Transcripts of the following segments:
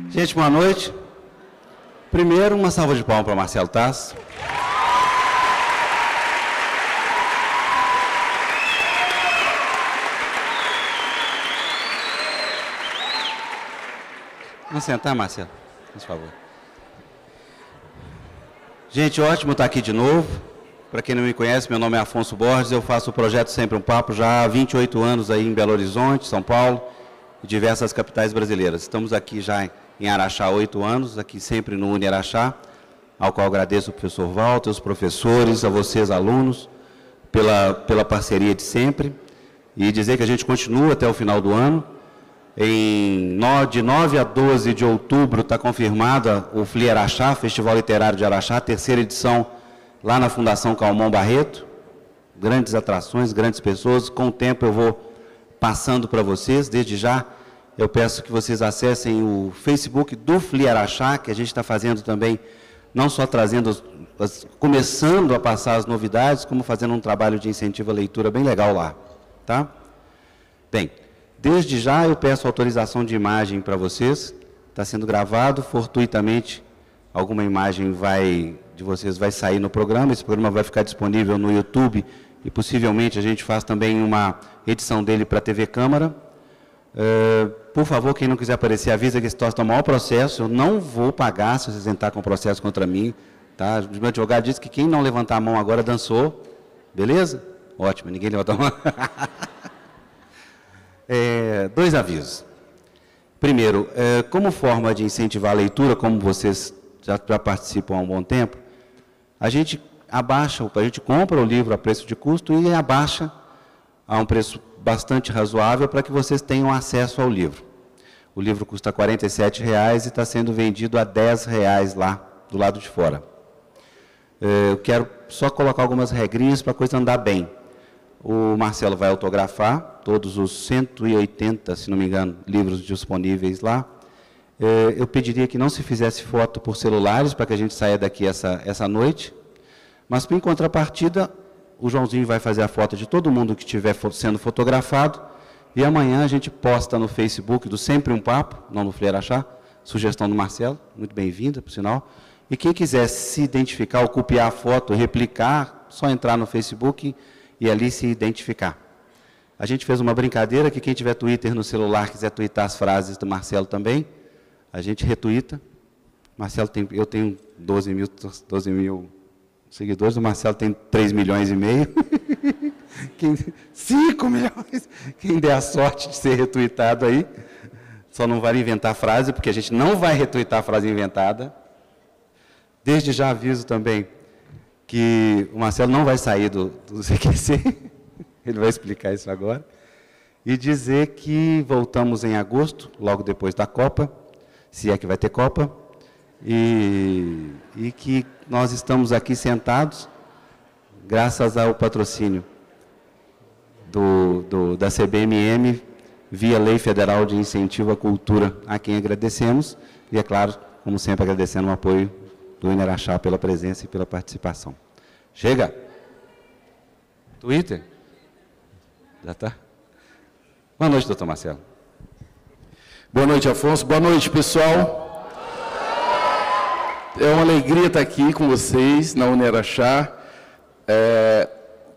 Gente, boa noite. Primeiro, uma salva de palmas para Marcelo Tasso. Vamos sentar, Marcelo? Por favor. Gente, ótimo estar aqui de novo. Para quem não me conhece, meu nome é Afonso Borges, eu faço o projeto Sempre um Papo já há 28 anos aí em Belo Horizonte, São Paulo e diversas capitais brasileiras. Estamos aqui já em Araxá há 8 anos, aqui sempre no Uni Araxá, ao qual agradeço ao professor Walter, os professores, a vocês, alunos, pela parceria de sempre, e dizer que a gente continua até o final do ano. De 9 a 12 de outubro está confirmada o FLI Araxá, Festival Literário de Araxá, terceira edição, lá na Fundação Calmon Barreto. Grandes atrações, grandes pessoas. Com o tempo eu vou passando para vocês. Desde já eu peço que vocês acessem o Facebook do FLI Araxá, que a gente está fazendo também, não só trazendo, começando a passar as novidades, como fazendo um trabalho de incentivo à leitura bem legal lá. Tá? Bem, desde já eu peço autorização de imagem para vocês. Está sendo gravado, fortuitamente alguma imagem de vocês vai sair no programa. Esse programa vai ficar disponível no YouTube e possivelmente a gente faz também uma edição dele para a TV Câmara. Por favor, quem não quiser aparecer, avisa que esse troço está o maior processo. Eu não vou pagar se vocês entrarem com processo contra mim. Tá? O meu advogado disse que quem não levantar a mão agora dançou. Beleza? Ótimo, ninguém levantou a mão. Dois avisos. Primeiro, como forma de incentivar a leitura, como vocês já participam há um bom tempo, a gente compra o livro a preço de custo e abaixa a um preço bastante razoável para que vocês tenham acesso ao livro. O livro custa R$ 47,00 e está sendo vendido a R$ 10,00 lá, do lado de fora. Eu quero só colocar algumas regrinhas para a coisa andar bem. O Marcelo vai autografar todos os 180, se não me engano, livros disponíveis lá. Eu pediria que não se fizesse foto por celulares, para que a gente saia daqui essa noite. Mas, em contrapartida, o Joãozinho vai fazer a foto de todo mundo que estiver sendo fotografado, e amanhã a gente posta no Facebook do Sempre um Papo, não no FLI Araxá, sugestão do Marcelo, muito bem-vinda, por sinal. E quem quiser se identificar ou copiar a foto, replicar, só entrar no Facebook e ali se identificar. A gente fez uma brincadeira que quem tiver Twitter no celular, quiser twittar as frases do Marcelo também, a gente retuita. Marcelo eu tenho 12 mil seguidores, o Marcelo tem 3,5 milhões. 5 milhões. Quem der a sorte de ser retuitado aí, só não vale inventar frase, porque a gente não vai retuitar a frase inventada. Desde já aviso também que o Marcelo não vai sair do CQC, ele vai explicar isso agora, e dizer que voltamos em agosto, logo depois da Copa, se é que vai ter Copa, e que nós estamos aqui sentados, graças ao patrocínio da CBMM, via Lei Federal de Incentivo à Cultura, a quem agradecemos, e é claro, como sempre, agradecendo o apoio do Uni Araxá pela presença e pela participação. Chega! Twitter? Já está? Boa noite, doutor Marcelo. Boa noite, Afonso. Boa noite, pessoal. É uma alegria estar aqui com vocês na Uni Araxá.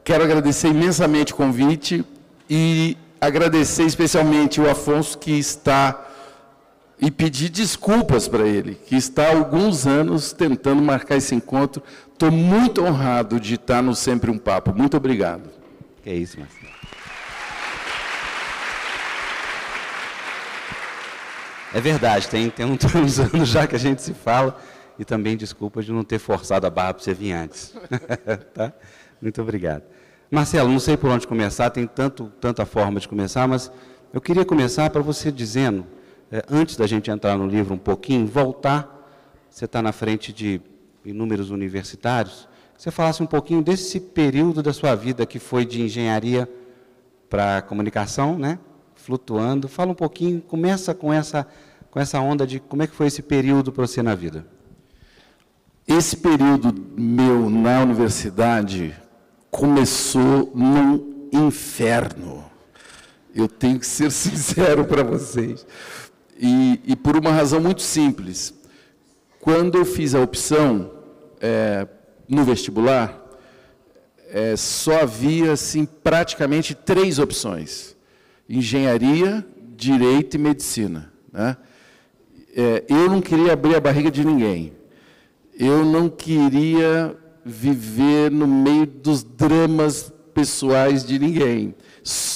Quero agradecer imensamente o convite e agradecer especialmente o Afonso que está, e pedir desculpas para ele, que está há alguns anos tentando marcar esse encontro. Estou muito honrado de estar no Sempre um Papo. Muito obrigado. Que é isso, Marcelo. É verdade, tem uns anos já que a gente se fala, e também desculpa de não ter forçado a barra para você vir antes. Tá? Muito obrigado. Marcelo, não sei por onde começar, tem tanta forma de começar, mas eu queria começar para você dizendo, antes da gente entrar no livro um pouquinho, voltar, você está na frente de inúmeros universitários, que você falasse um pouquinho desse período da sua vida que foi de engenharia para comunicação, né? Flutuando. Fala um pouquinho, começa com essa onda de como é que foi esse período para você na vida. Esse período meu na universidade começou num inferno. Eu tenho que ser sincero para vocês. E por uma razão muito simples. Quando eu fiz a opção no vestibular, só havia assim, praticamente 3 opções: engenharia, direito e medicina, né? Eu não queria abrir a barriga de ninguém. Eu não queria viver no meio dos dramas pessoais de ninguém.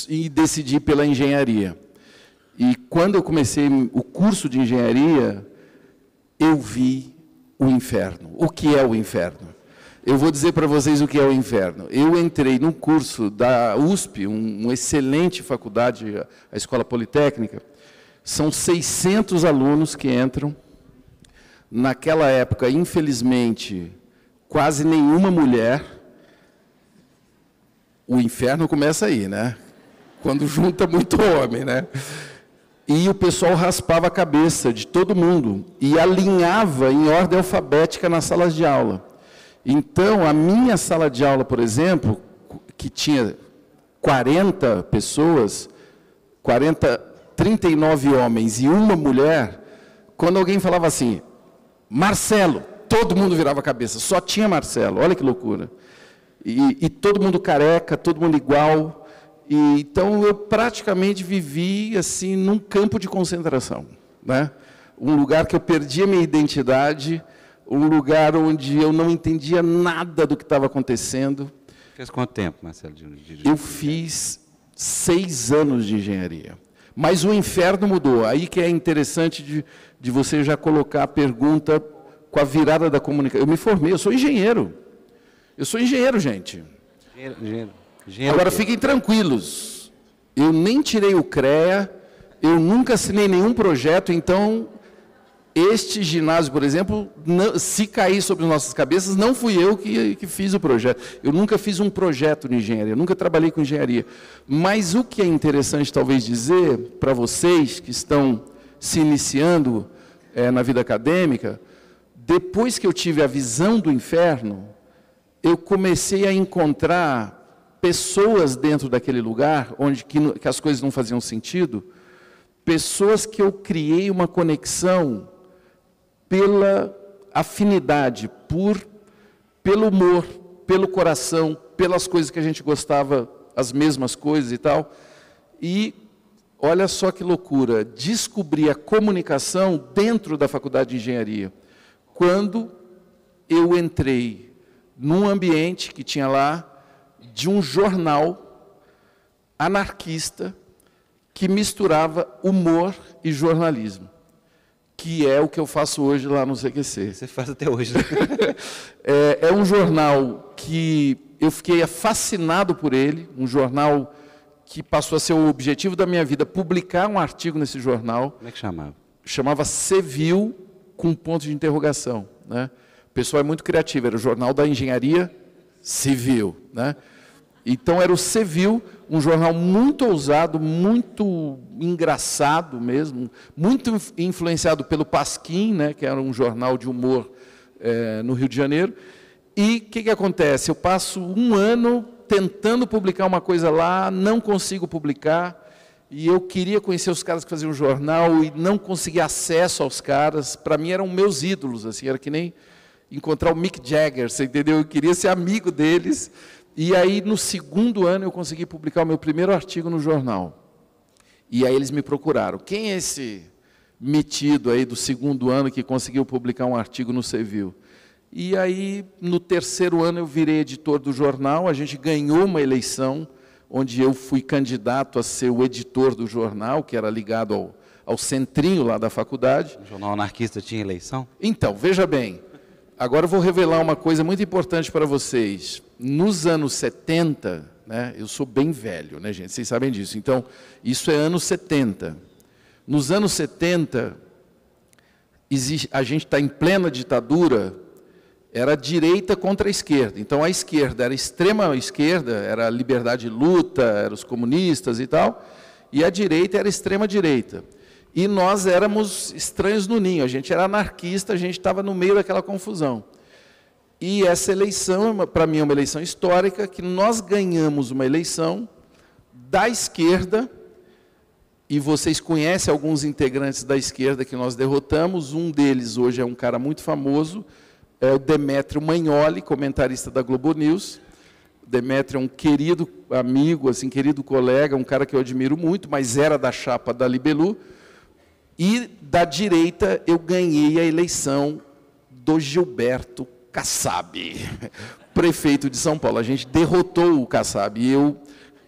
E decidi pela engenharia. E quando eu comecei o curso de engenharia, eu vi o inferno. O que é o inferno? Eu vou dizer para vocês o que é o inferno. Eu entrei num curso da USP, uma excelente faculdade, a Escola Politécnica. São 600 alunos que entram. Naquela época, infelizmente, quase nenhuma mulher. O inferno começa aí, né? Quando junta muito homem, né? E o pessoal raspava a cabeça de todo mundo e alinhava em ordem alfabética nas salas de aula. Então, a minha sala de aula, por exemplo, que tinha 40 pessoas, 39 homens e uma mulher, quando alguém falava assim, Marcelo, todo mundo virava a cabeça, só tinha Marcelo, olha que loucura. E todo mundo careca, todo mundo igual. Então, eu praticamente vivi assim, num campo de concentração, né? Um lugar que eu perdi a minha identidade, um lugar onde eu não entendia nada do que estava acontecendo. Fez quanto tempo, Marcelo? Eu fiz 6 anos de engenharia. Mas o inferno mudou. Aí que é interessante de você já colocar a pergunta com a virada da comunicação. Eu me formei, eu sou engenheiro. Eu sou engenheiro, gente. Engenheiro Agora, fiquem tranquilos. Eu nem tirei o CREA, eu nunca assinei nenhum projeto, então, este ginásio, por exemplo, se cair sobre as nossas cabeças, não fui eu que fiz o projeto. Eu nunca fiz um projeto de engenharia, nunca trabalhei com engenharia. Mas o que é interessante, talvez, dizer para vocês que estão se iniciando na vida acadêmica, depois que eu tive a visão do inferno, eu comecei a encontrar pessoas dentro daquele lugar, onde que as coisas não faziam sentido, pessoas que eu criei uma conexão pela afinidade, pelo humor, pelo coração, pelas coisas que a gente gostava, as mesmas coisas e tal. E olha só que loucura, descobri a comunicação dentro da faculdade de engenharia. Quando eu entrei num ambiente que tinha lá, de um jornal anarquista que misturava humor e jornalismo, que é o que eu faço hoje lá no CQC. Você faz até hoje, né? É um jornal que eu fiquei fascinado por ele, um jornal que passou a ser o objetivo da minha vida, publicar um artigo nesse jornal. Como é que chamava? Chamava Civil, com ponto de interrogação, né? O pessoal é muito criativo, era o Jornal da Engenharia Civil, né? Então, era o Civil, um jornal muito ousado, muito engraçado mesmo, muito influenciado pelo Pasquim, né, que era um jornal de humor no Rio de Janeiro. E o que acontece? Eu passo 1 ano tentando publicar uma coisa lá, não consigo publicar, e eu queria conhecer os caras que faziam o jornal e não conseguia acesso aos caras. Para mim, eram meus ídolos, assim, era que nem encontrar o Mick Jagger, você entendeu? Eu queria ser amigo deles. E aí, no 2º ano, eu consegui publicar o meu primeiro artigo no jornal. E aí eles me procuraram. Quem é esse metido aí do 2º ano que conseguiu publicar um artigo no Civil? E aí, no 3º ano, eu virei editor do jornal. A gente ganhou uma eleição, onde eu fui candidato a ser o editor do jornal, que era ligado ao centrinho lá da faculdade. O jornal anarquista tinha eleição? Então, veja bem. Agora eu vou revelar uma coisa muito importante para vocês. Nos anos 70, né, eu sou bem velho, né, gente? Vocês sabem disso. Então, isso é anos 70. Nos anos 70, a gente está em plena ditadura, era a direita contra a esquerda. Então, a esquerda era a extrema esquerda, era a Liberdade e Luta, eram os comunistas e tal, e a direita era a extrema direita. E nós éramos estranhos no ninho, a gente era anarquista, a gente estava no meio daquela confusão. E essa eleição, para mim, é uma eleição histórica, que nós ganhamos uma eleição da esquerda, e vocês conhecem alguns integrantes da esquerda que nós derrotamos. Um deles hoje é um cara muito famoso, é o Demétrio Magnoli, comentarista da Globo News. O Demétrio é um querido amigo, assim, querido colega, um cara que eu admiro muito, mas era da chapa da Libelu. E da direita eu ganhei a eleição do Gilberto Kassab, prefeito de São Paulo. A gente derrotou o Kassab. E eu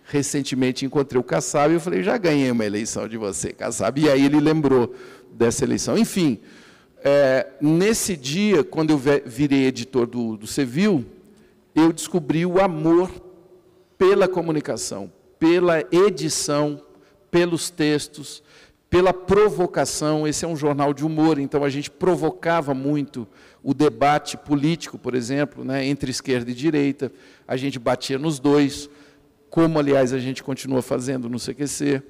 recentemente encontrei o Kassab e eu falei, já ganhei uma eleição de você, Kassab. E aí ele lembrou dessa eleição. Enfim, nesse dia, quando eu virei editor do Civil, eu descobri o amor pela comunicação, pela edição, pelos textos, pela provocação. Esse é um jornal de humor, então a gente provocava muito o debate político, por exemplo, né, entre esquerda e direita. A gente batia nos dois, como, aliás, a gente continua fazendo no CQC.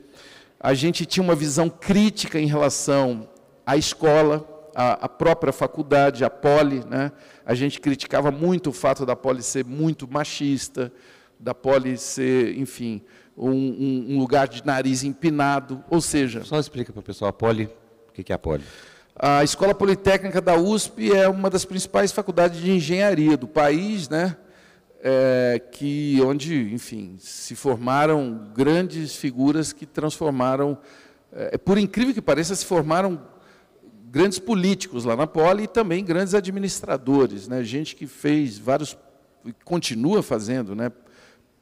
A gente tinha uma visão crítica em relação à escola, à própria faculdade, à Poli, né? A gente criticava muito o fato da Poli ser muito machista, da Poli ser, enfim, um lugar de nariz empinado, ou seja... Só explica para o pessoal a Poli, o que é a Poli? A Escola Politécnica da USP é uma das principais faculdades de engenharia do país, né? Onde, enfim, se formaram grandes figuras que transformaram, por incrível que pareça, se formaram grandes políticos lá na Poli e também grandes administradores, né? Gente que fez vários, continua fazendo, né?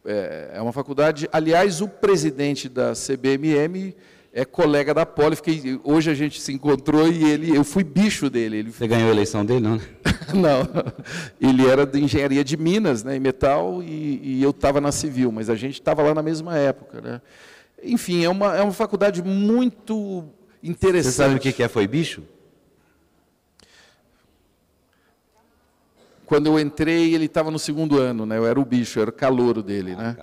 É uma faculdade, aliás, o presidente da CBMM é colega da Poli. Hoje a gente se encontrou e eu fui bicho dele. Você ganhou a eleição dele, não? Não, ele era de engenharia de Minas, né, em metal, e eu estava na Civil, mas a gente estava lá na mesma época, né? Enfim, é uma faculdade muito interessante. Você sabe o que foi bicho? Quando eu entrei, ele estava no segundo ano, né? Eu era o bicho, eu era o calouro dele, né?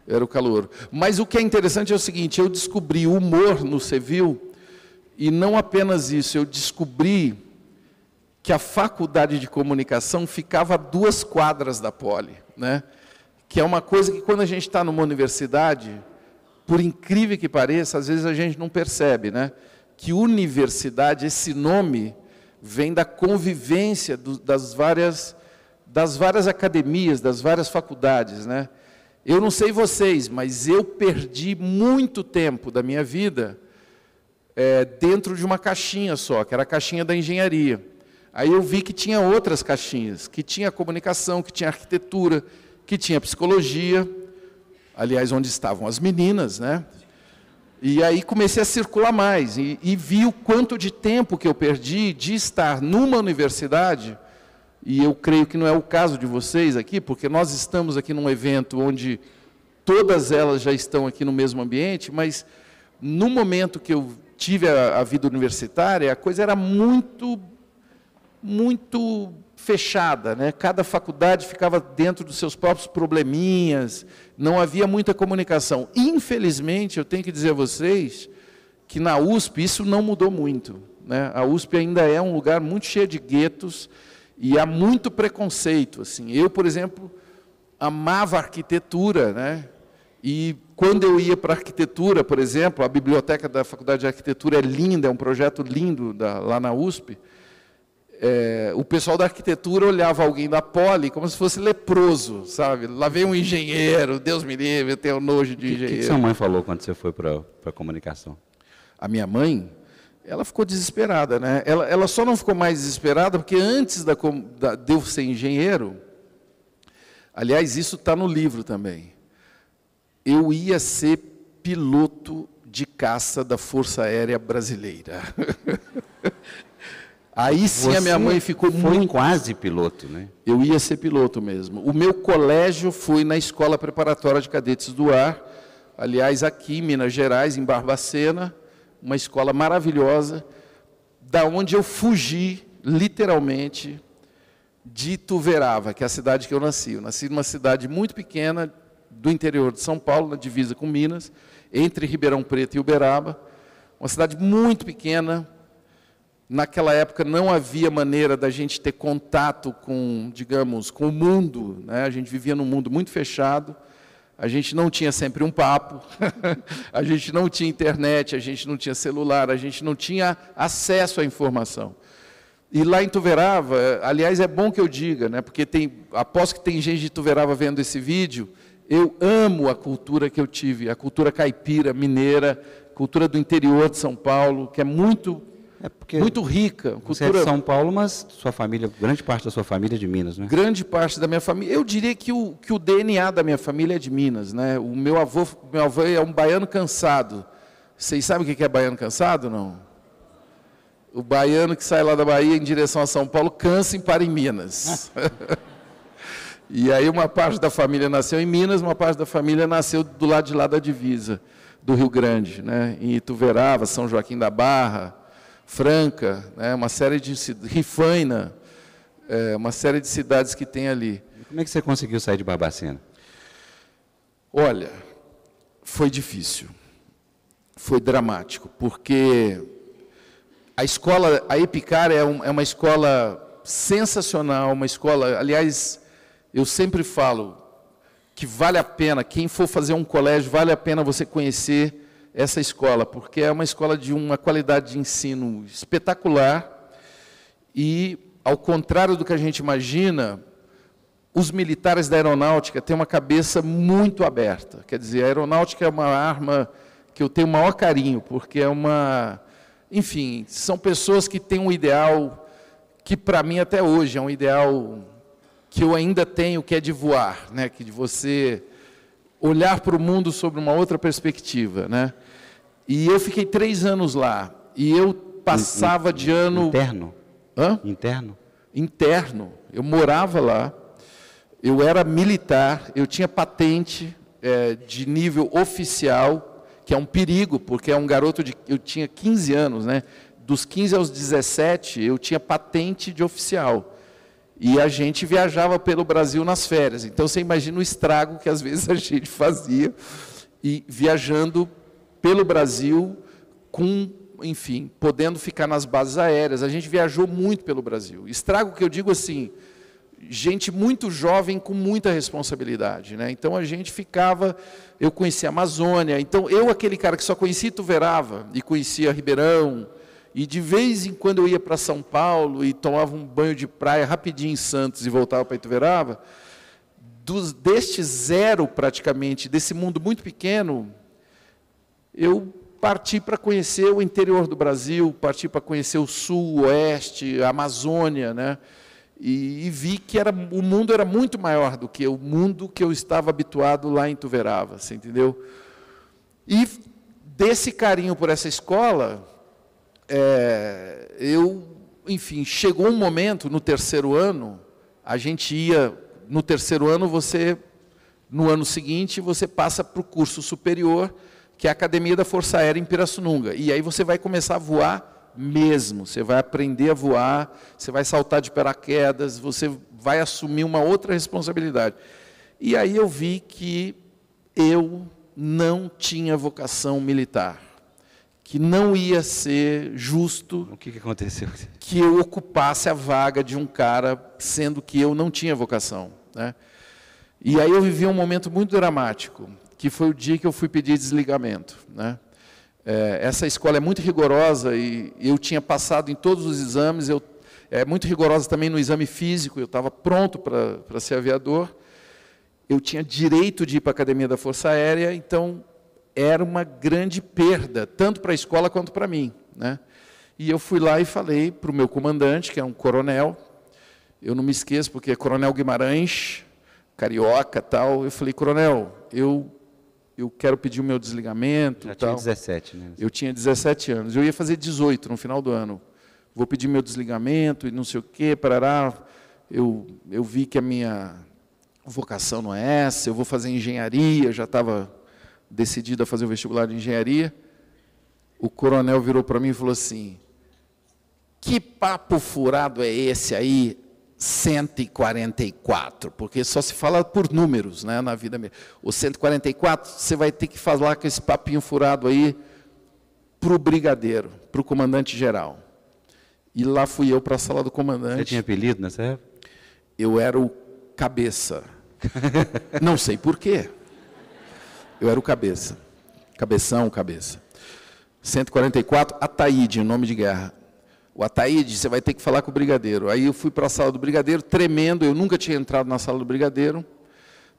Eu era o calouro. Mas o que é interessante é o seguinte, eu descobri o humor no Civil, e não apenas isso, eu descobri que a faculdade de comunicação ficava a 2 quadras da Poli, né? Que é uma coisa que, quando a gente está numa universidade, por incrível que pareça, às vezes a gente não percebe, né? Que universidade, esse nome, vem da convivência das várias academias, das várias faculdades, né? Eu não sei vocês, mas eu perdi muito tempo da minha vida dentro de uma caixinha só, que era a caixinha da engenharia. Aí eu vi que tinha outras caixinhas, que tinha comunicação, que tinha arquitetura, que tinha psicologia, aliás, onde estavam as meninas, né? E aí comecei a circular mais, e vi o quanto de tempo que eu perdi de estar numa universidade, e eu creio que não é o caso de vocês aqui, porque nós estamos aqui num evento onde todas elas já estão aqui no mesmo ambiente, mas no momento que eu tive a vida universitária, a coisa era muito fechada, né? Cada faculdade ficava dentro dos seus próprios probleminhas, não havia muita comunicação. Infelizmente, eu tenho que dizer a vocês que na USP isso não mudou muito, né? A USP ainda é um lugar muito cheio de guetos e há muito preconceito, assim. Eu, por exemplo, amava arquitetura, né? E quando eu ia para a arquitetura, por exemplo, a biblioteca da Faculdade de Arquitetura é linda, é um projeto lindo lá na USP. O pessoal da arquitetura olhava alguém da Poli como se fosse leproso, sabe? Lá vem um engenheiro, Deus me livre, eu tenho nojo de engenheiro. O que sua mãe falou quando você foi para a comunicação? A minha mãe, ela ficou desesperada, né? Ela só não ficou mais desesperada porque antes de eu ser engenheiro, aliás, isso está no livro também, eu ia ser piloto de caça da Força Aérea Brasileira. Aí sim a minha mãe ficou muito... quase piloto, né? Eu ia ser piloto mesmo. O meu colégio foi na Escola Preparatória de Cadetes do Ar, aliás, aqui em Minas Gerais, em Barbacena, uma escola maravilhosa, da onde eu fugi, literalmente, de Ituverava, que é a cidade que eu nasci. Eu nasci numa cidade muito pequena, do interior de São Paulo, na divisa com Minas, entre Ribeirão Preto e Uberaba, uma cidade muito pequena, Naquela época não havia maneira da gente ter contato com, digamos, com o mundo, né? A gente vivia num mundo muito fechado, a gente não tinha sempre um papo, a gente não tinha internet, a gente não tinha celular, a gente não tinha acesso à informação. E lá em Ituverava, aliás, é bom que eu diga, né? Porque aposto que tem gente de Ituverava vendo esse vídeo, eu amo a cultura que eu tive, a cultura caipira, mineira, cultura do interior de São Paulo, que é muito rica. Você é de São Paulo, mas sua família, grande parte da sua família é de Minas, né? Grande parte da minha família. Eu diria que o DNA da minha família é de Minas, né? O meu avô é um baiano cansado. Vocês sabem o que é baiano cansado, não? O baiano que sai lá da Bahia em direção a São Paulo cansa e para em Minas. E aí uma parte da família nasceu em Minas, uma parte da família nasceu do lado de lá da divisa, do Rio Grande, né? Em Ituverava, São Joaquim da Barra, Franca, né? Uma série de Rifaina, uma série de cidades que tem ali. E como é que você conseguiu sair de Barbacena? Olha, foi difícil, foi dramático, porque a escola, a Epicar é uma escola sensacional, uma escola, aliás, eu sempre falo que vale a pena, quem for fazer um colégio, vale a pena você conhecer essa escola, porque é uma escola de uma qualidade de ensino espetacular e, ao contrário do que a gente imagina, os militares da aeronáutica têm uma cabeça muito aberta. Quer dizer, a aeronáutica é uma arma que eu tenho o maior carinho, porque é uma... Enfim, são pessoas que têm um ideal que, para mim, até hoje, é um ideal que eu ainda tenho, que é de voar, né? Que de você olhar para o mundo sobre uma outra perspectiva, né? E eu fiquei 3 anos lá, e eu passava de ano... Interno? Hã? Interno? Interno. Eu morava lá, eu era militar, eu tinha patente de nível oficial, que é um perigo, porque é um garoto eu tinha 15 anos, né? Dos 15 aos 17, eu tinha patente de oficial. E a gente viajava pelo Brasil nas férias. Então, você imagina o estrago que, às vezes, a gente fazia, e viajando pelo Brasil, enfim, podendo ficar nas bases aéreas. A gente viajou muito pelo Brasil. Estrago que eu digo assim, gente muito jovem com muita responsabilidade, né? Então, a gente ficava... Eu conhecia a Amazônia. Então, aquele cara que só conhecia Ituverava e conhecia Ribeirão, e de vez em quando eu ia para São Paulo e tomava um banho de praia rapidinho em Santos e voltava para Ituverava, deste zero praticamente, desse mundo muito pequeno, eu parti para conhecer o interior do Brasil, parti para conhecer o sul, o oeste, a Amazônia, né? E vi que o mundo era muito maior do que o mundo que eu estava habituado lá em Ituverava, você entendeu? E desse carinho por essa escola... enfim, chegou um momento, no 3º ano, a gente ia, no 3º ano, no ano seguinte, você passa para o curso superior, que é a Academia da Força Aérea em Pirassununga. E aí você vai começar a voar mesmo, você vai aprender a voar, você vai saltar de paraquedas, você vai assumir uma outra responsabilidade. E aí eu vi que eu não tinha vocação militar, que não ia ser justo... O que aconteceu? Que eu ocupasse a vaga de um cara, sendo que eu não tinha vocação, né? E aí eu vivi um momento muito dramático, que foi o dia que eu fui pedir desligamento, né? Essa escola é muito rigorosa e eu tinha passado em todos os exames, é muito rigorosa também no exame físico, eu estava pronto para ser aviador, eu tinha direito de ir para a Academia da Força Aérea, então... era uma grande perda, tanto para a escola quanto para mim, né? E eu fui lá e falei para o meu comandante, que é um coronel, eu não me esqueço, porque é Coronel Guimarães, carioca, tal. Eu falei, coronel, eu quero pedir o meu desligamento. Já tal. tinha 17, né? Eu tinha 17 anos, eu ia fazer 18 no final do ano. Vou pedir meu desligamento e não sei o quê, parará. Eu vi que a minha vocação não é essa, eu vou fazer engenharia, já estava... decidido a fazer o vestibular de engenharia, o coronel virou para mim e falou assim, que papo furado é esse aí, 144? Porque só se fala por números, né, na vida mesmo. O 144, você vai ter que falar com esse papinho furado aí para o brigadeiro, para o comandante-geral. E lá fui eu para a sala do Você comandante. tinha apelido nessa época? Eu era o cabeça. Não sei por quê. Eu era o cabeça. Cabeção, cabeça. 144, Ataíde, nome de guerra. O Ataíde, você vai ter que falar com o brigadeiro. Aí eu fui para a sala do brigadeiro, tremendo. Eu nunca tinha entrado na sala do brigadeiro.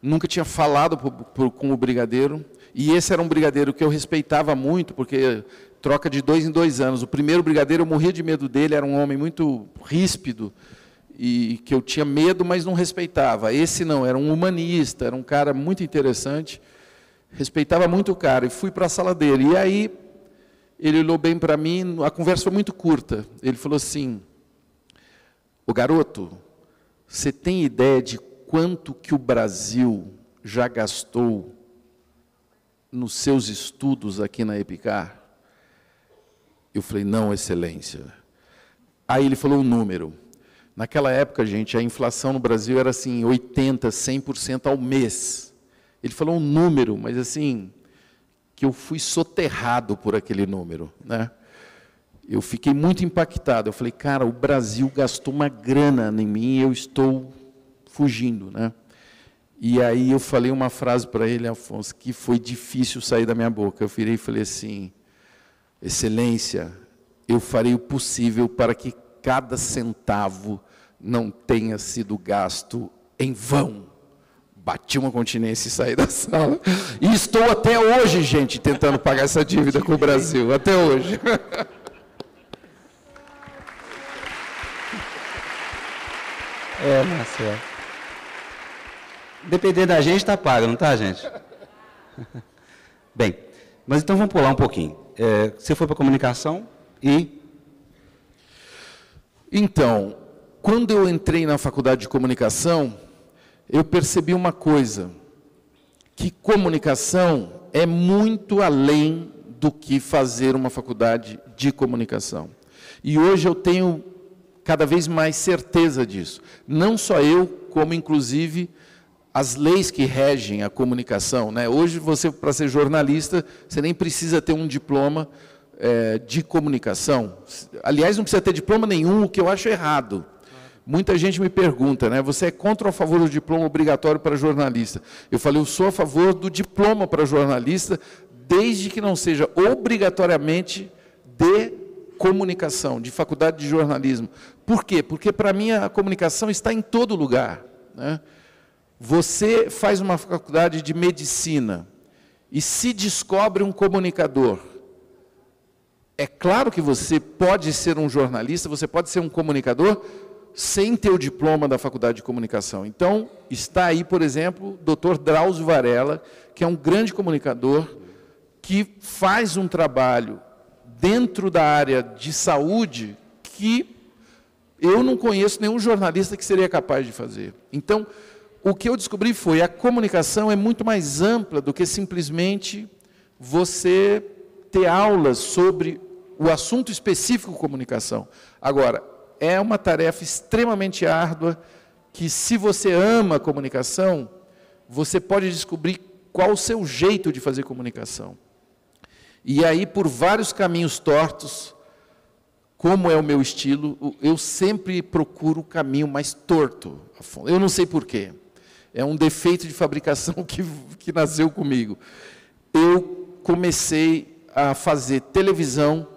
Nunca tinha falado com o brigadeiro. E esse era um brigadeiro que eu respeitava muito, porque troca de 2 em 2 anos. O primeiro brigadeiro, eu morria de medo dele, era um homem muito ríspido, e que eu tinha medo, mas não respeitava. Esse não, era um humanista, era um cara muito interessante, respeitava muito o cara, e fui para a sala dele. E aí, ele olhou bem para mim, a conversa foi muito curta. Ele falou assim: "Ô garoto, você tem ideia de quanto que o Brasil já gastou nos seus estudos aqui na Epicar?" Eu falei: "Não, excelência." Aí ele falou um número. Naquela época, gente, a inflação no Brasil era assim, 80%, 100% ao mês. Ele falou um número, mas assim, que eu fui soterrado por aquele número, né? Eu fiquei muito impactado. Eu falei: "Cara, o Brasil gastou uma grana em mim e eu estou fugindo, né?" E aí eu falei uma frase para ele, Afonso, que foi difícil sair da minha boca. Eu virei e falei assim: "Excelência, eu farei o possível para que cada centavo não tenha sido gasto em vão." Bati uma continência e saí da sala. E estou até hoje, gente, tentando pagar essa dívida com o Brasil. Até hoje. Marcelo. Depender da gente, está pago, não está, gente? Bem, mas então vamos pular um pouquinho. Você foi para a comunicação e... Então, quando eu entrei na faculdade de comunicação, eu percebi uma coisa, que comunicação é muito além do que fazer uma faculdade de comunicação. E hoje eu tenho cada vez mais certeza disso. Não só eu, como inclusive as leis que regem a comunicação, né? Hoje, você, para ser jornalista, você nem precisa ter um diploma de comunicação. Aliás, não precisa ter diploma nenhum, o que eu acho errado. Muita gente me pergunta, né? Você é contra ou a favor do diploma obrigatório para jornalista? Eu falei: eu sou a favor do diploma para jornalista, desde que não seja obrigatoriamente de comunicação, de faculdade de jornalismo. Por quê? Porque, para mim, a comunicação está em todo lugar, né? Você faz uma faculdade de medicina e se descobre um comunicador. É claro que você pode ser um jornalista, você pode ser um comunicador sem ter o diploma da faculdade de comunicação. Então, está aí, por exemplo, o Dr. Drauzio Varela, que é um grande comunicador, que faz um trabalho dentro da área de saúde que eu não conheço nenhum jornalista que seria capaz de fazer. Então, o que eu descobri foi: a comunicação é muito mais ampla do que simplesmente você ter aulas sobre o assunto específico comunicação. Agora, é uma tarefa extremamente árdua que, se você ama a comunicação, você pode descobrir qual o seu jeito de fazer comunicação. E aí, por vários caminhos tortos, como é o meu estilo, eu sempre procuro o caminho mais torto. Eu não sei porquê. É um defeito de fabricação que nasceu comigo. Eu comecei a fazer televisão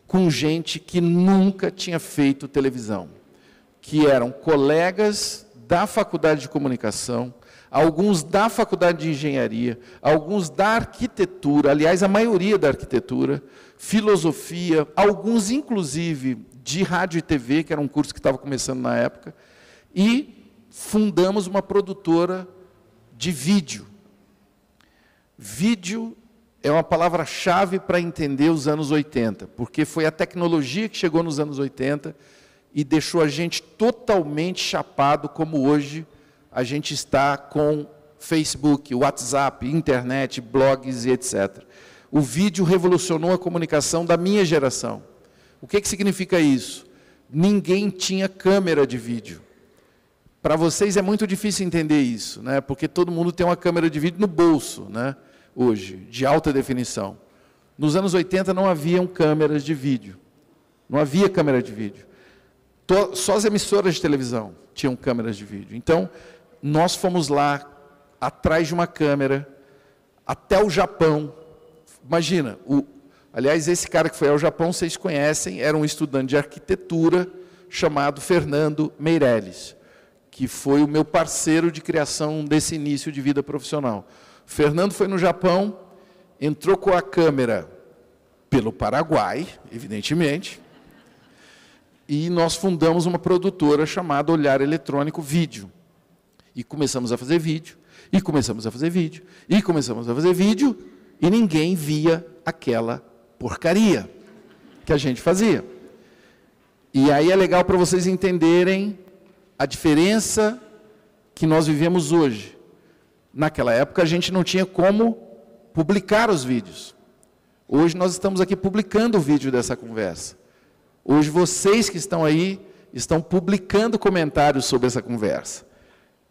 com gente que nunca tinha feito televisão, que eram colegas da faculdade de comunicação, alguns da faculdade de engenharia, alguns da arquitetura, aliás, a maioria da arquitetura, filosofia, alguns, inclusive, de rádio e TV, que era um curso que estava começando na época, e fundamos uma produtora de vídeo. Vídeo é uma palavra-chave para entender os anos 80, porque foi a tecnologia que chegou nos anos 80 e deixou a gente totalmente chapado, como hoje a gente está com Facebook, WhatsApp, internet, blogs e etc. O vídeo revolucionou a comunicação da minha geração. O que significa isso? Ninguém tinha câmera de vídeo. Para vocês é muito difícil entender isso, né? Porque todo mundo tem uma câmera de vídeo no bolso, né? Hoje, de alta definição. Nos anos 80 não haviam câmeras de vídeo. Não havia câmera de vídeo. Só as emissoras de televisão tinham câmeras de vídeo. Então, nós fomos lá, atrás de uma câmera, até o Japão. Imagina, aliás, esse cara que foi ao Japão, vocês conhecem, era um estudante de arquitetura chamado Fernando Meirelles, que foi o meu parceiro de criação desse início de vida profissional. O Fernando foi no Japão, entrou com a câmera pelo Paraguai, evidentemente, e nós fundamos uma produtora chamada Olhar Eletrônico Vídeo. E começamos a fazer vídeo, e começamos a fazer vídeo, e começamos a fazer vídeo, e ninguém via aquela porcaria que a gente fazia. E aí é legal para vocês entenderem a diferença que nós vivemos hoje. Naquela época a gente não tinha como publicar os vídeos. Hoje nós estamos aqui publicando o vídeo dessa conversa. Hoje vocês que estão aí estão publicando comentários sobre essa conversa.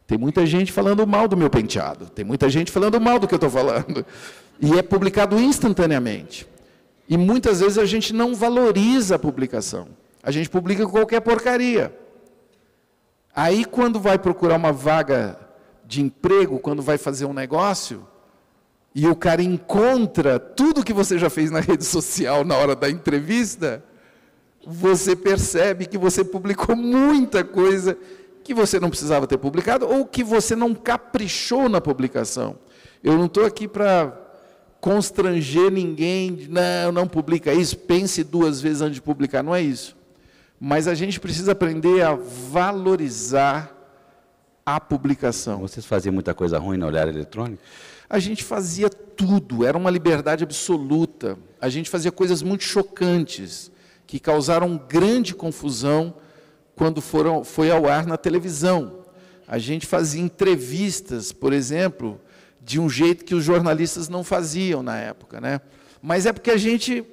Tem muita gente falando mal do meu penteado, tem muita gente falando mal do que eu estou falando. E é publicado instantaneamente. E muitas vezes a gente não valoriza a publicação. A gente publica qualquer porcaria. Aí, quando vai procurar uma vaga de emprego, quando vai fazer um negócio, e o cara encontra tudo que você já fez na rede social na hora da entrevista, você percebe que você publicou muita coisa que você não precisava ter publicado, ou que você não caprichou na publicação. Eu não estou aqui para constranger ninguém, não publica isso, pense 2 vezes antes de publicar, não é isso. Mas a gente precisa aprender a valorizar a publicação. Vocês faziam muita coisa ruim no Olhar Eletrônico? A gente fazia tudo, era uma liberdade absoluta. A gente fazia coisas muito chocantes, que causaram grande confusão quando foi ao ar na televisão. A gente fazia entrevistas, por exemplo, de um jeito que os jornalistas não faziam na época, né? Mas é porque a gente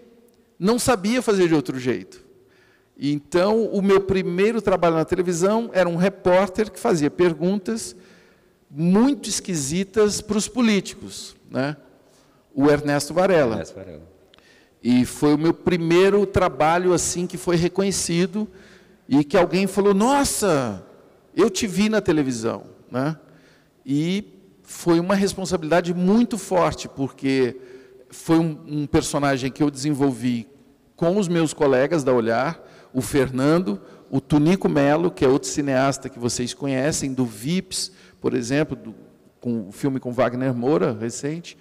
não sabia fazer de outro jeito. Então, o meu primeiro trabalho na televisão era um repórter que fazia perguntas muito esquisitas para os políticos, né? O Ernesto Varela. E foi o meu primeiro trabalho assim que foi reconhecido e que alguém falou: nossa, eu te vi na televisão, né? E foi uma responsabilidade muito forte, porque foi um personagem que eu desenvolvi com os meus colegas da Olhar, o Fernando, o Tunico Melo, que é outro cineasta que vocês conhecem, do Vips, por exemplo, com o filme com Wagner Moura, recente.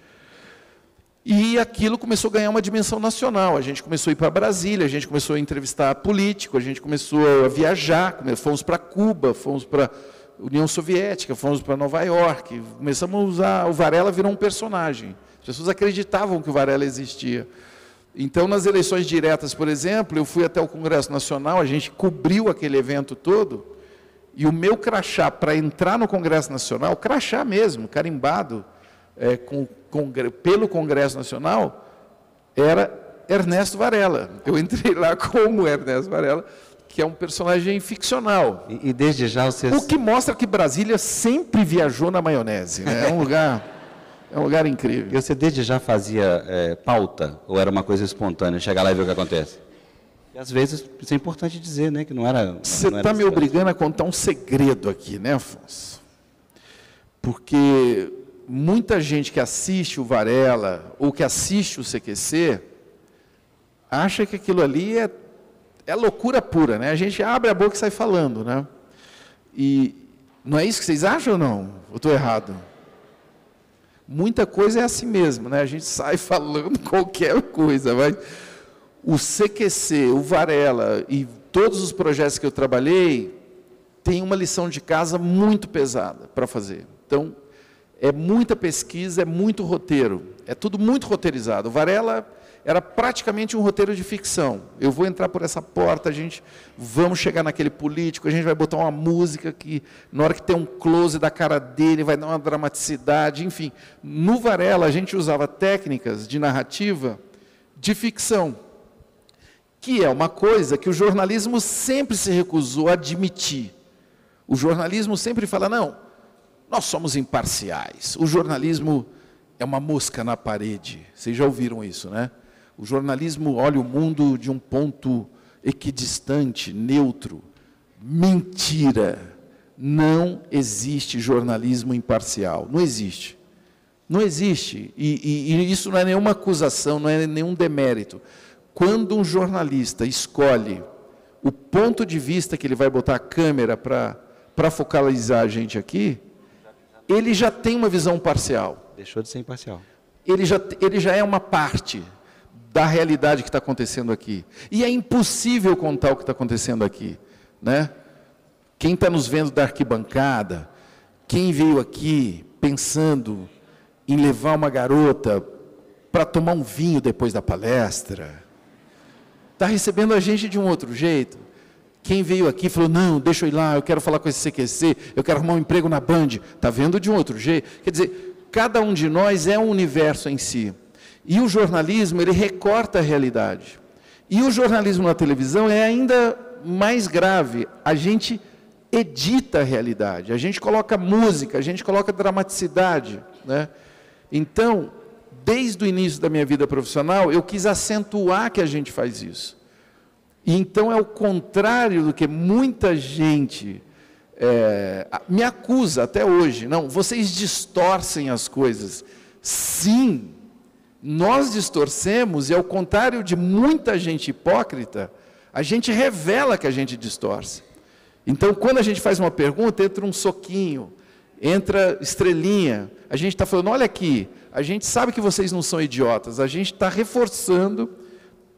E aquilo começou a ganhar uma dimensão nacional. A gente começou a ir para Brasília, a gente começou a entrevistar político, a gente começou a viajar, fomos para Cuba, fomos para a União Soviética, fomos para Nova York, começamos a usar, o Varela virou um personagem. As pessoas acreditavam que o Varela existia. Então, nas eleições diretas, por exemplo, eu fui até o Congresso Nacional, a gente cobriu aquele evento todo, e o meu crachá para entrar no Congresso Nacional, crachá mesmo, carimbado, pelo Congresso Nacional, era Ernesto Varela. Eu entrei lá como Ernesto Varela, que é um personagem ficcional. E desde já vocês... O que mostra que Brasília sempre viajou na maionese, né? É um lugar incrível. E você desde já fazia pauta, ou era uma coisa espontânea, chegar lá e ver o que acontece? E às vezes, isso é importante dizer, né? Que não era... Você está me obrigando a contar um segredo aqui, né, Afonso? Porque muita gente que assiste o Varela, ou que assiste o CQC, acha que aquilo ali é loucura pura, né? A gente abre a boca e sai falando, né? E não é isso que vocês acham ou não? Eu estou errado? Muita coisa é assim mesmo, né? A gente sai falando qualquer coisa. Mas o CQC, o Varela e todos os projetos que eu trabalhei têm uma lição de casa muito pesada para fazer. Então, é muita pesquisa, é muito roteiro. É tudo muito roteirizado. O Varela era praticamente um roteiro de ficção. Eu vou entrar por essa porta, vamos chegar naquele político, a gente vai botar uma música que, na hora que tem um close da cara dele, vai dar uma dramaticidade, enfim. No Varela, a gente usava técnicas de narrativa de ficção, que é uma coisa que o jornalismo sempre se recusou a admitir. O jornalismo sempre fala, não, nós somos imparciais. O jornalismo é uma mosca na parede. Vocês já ouviram isso, né? O jornalismo olha o mundo de um ponto equidistante, neutro. Mentira! Não existe jornalismo imparcial. Não existe. Não existe. E isso não é nenhuma acusação, não é nenhum demérito. Quando um jornalista escolhe o ponto de vista que ele vai botar a câmera para focalizar a gente aqui, ele já tem uma visão parcial. Deixou de ser imparcial. Ele já é uma parte da realidade que está acontecendo aqui. E é impossível contar o que está acontecendo aqui, né? Quem está nos vendo da arquibancada, quem veio aqui pensando em levar uma garota para tomar um vinho depois da palestra, está recebendo a gente de um outro jeito. Quem veio aqui e falou, não, deixa eu ir lá, eu quero falar com esse CQC, eu quero arrumar um emprego na Band, está vendo de um outro jeito. Quer dizer, cada um de nós é um universo em si. E o jornalismo, ele recorta a realidade. E o jornalismo na televisão é ainda mais grave. A gente edita a realidade, a gente coloca música, a gente coloca dramaticidade, né? Então, desde o início da minha vida profissional, eu quis acentuar que a gente faz isso. E então é o contrário do que muita gente me acusa até hoje. Não, vocês distorcem as coisas. Sim, nós distorcemos, e ao contrário de muita gente hipócrita, a gente revela que a gente distorce. Então, quando a gente faz uma pergunta, entra um soquinho, entra estrelinha, a gente está falando, olha aqui, a gente sabe que vocês não são idiotas, a gente está reforçando,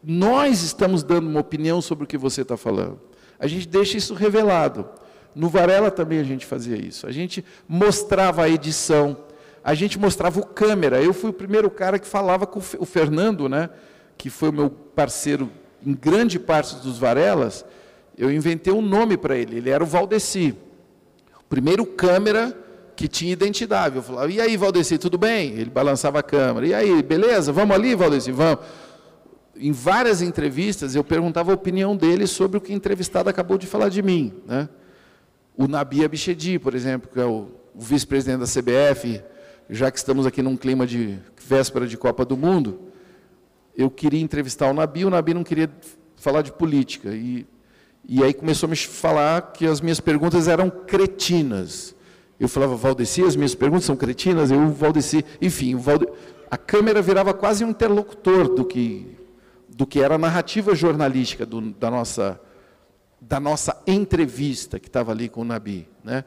nós estamos dando uma opinião sobre o que você está falando. A gente deixa isso revelado. No Varela também a gente fazia isso. A gente mostrava a edição, a gente mostrava o câmera. Eu fui o primeiro cara que falava com o Fernando, né, que foi o meu parceiro em grande parte dos Varelas. Eu inventei um nome para ele, ele era o Valdeci. O primeiro câmera que tinha identidade. Eu falava, e aí, Valdeci, tudo bem? Ele balançava a câmera. E aí, beleza? Vamos ali, Valdeci? Vamos. Em várias entrevistas, eu perguntava a opinião dele sobre o que o entrevistado acabou de falar de mim, né? O Nabi Abichedi, por exemplo, que é o vice-presidente da CBF, já que estamos aqui num clima de véspera de Copa do Mundo, eu queria entrevistar o Nabi não queria falar de política. E aí começou a me falar que as minhas perguntas eram cretinas. Eu falava, Valdeci, as minhas perguntas são cretinas? Eu, Valdeci, enfim, a câmera virava quase um interlocutor do que era a narrativa jornalística da nossa entrevista que estava ali com o Nabi, né?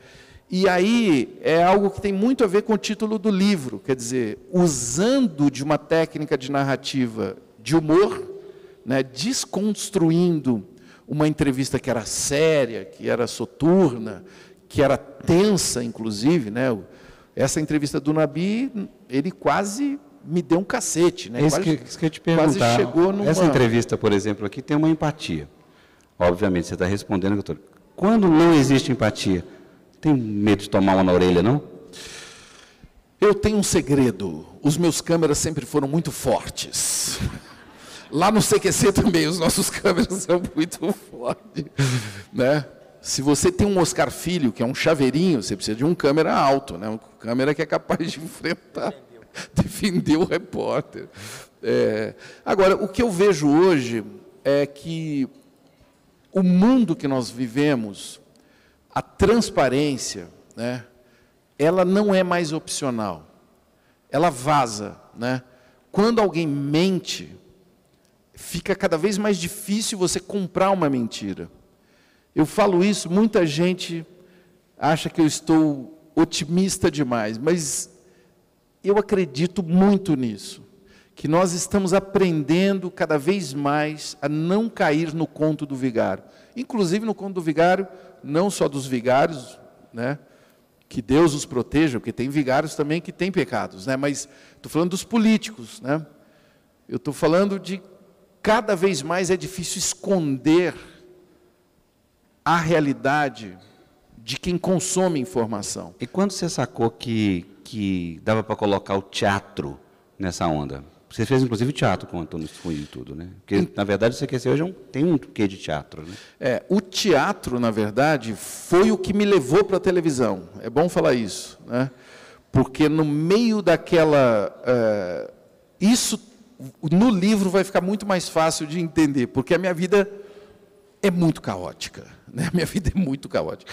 E aí é algo que tem muito a ver com o título do livro, quer dizer, usando de uma técnica de narrativa de humor, né, desconstruindo uma entrevista que era séria, que era soturna, que era tensa, inclusive, né? Essa entrevista do Nabi, ele quase me deu um cacete, né? Isso que eu ia te perguntar. Quase chegou numa... Essa entrevista, por exemplo, aqui tem uma empatia. Obviamente, você está respondendo, doutor. Quando não existe empatia, tem medo de tomar uma na orelha, não? Eu tenho um segredo. Os meus câmeras sempre foram muito fortes. Lá no CQC também, os nossos câmeras são muito fortes, né? Se você tem um Oscar Filho, que é um chaveirinho, você precisa de um câmera alto, né? Um câmera que é capaz de enfrentar, defender o repórter. Agora, o que eu vejo hoje é que o mundo que nós vivemos, a transparência, né, ela não é mais opcional. Ela vaza, né? Quando alguém mente, fica cada vez mais difícil você comprar uma mentira. Eu falo isso, muita gente acha que eu estou otimista demais, mas eu acredito muito nisso, que nós estamos aprendendo cada vez mais a não cair no conto do vigário. Inclusive no conto do vigário, não só dos vigários, né, que Deus os proteja, porque tem vigários também que têm pecados, né, mas estou falando dos políticos, né? Eu estou falando de cada vez mais é difícil esconder a realidade de quem consome informação. E quando você sacou que dava para colocar o teatro nessa onda? Você fez, inclusive, teatro com o Antônio Cunha e tudo, né? Porque, na verdade, o CQC hoje tem um quê de teatro, né? O teatro, na verdade, foi o que me levou para a televisão. É bom falar isso, né? Porque no meio daquela... isso, no livro, vai ficar muito mais fácil de entender, porque a minha vida é muito caótica, né? Minha vida é muito caótica.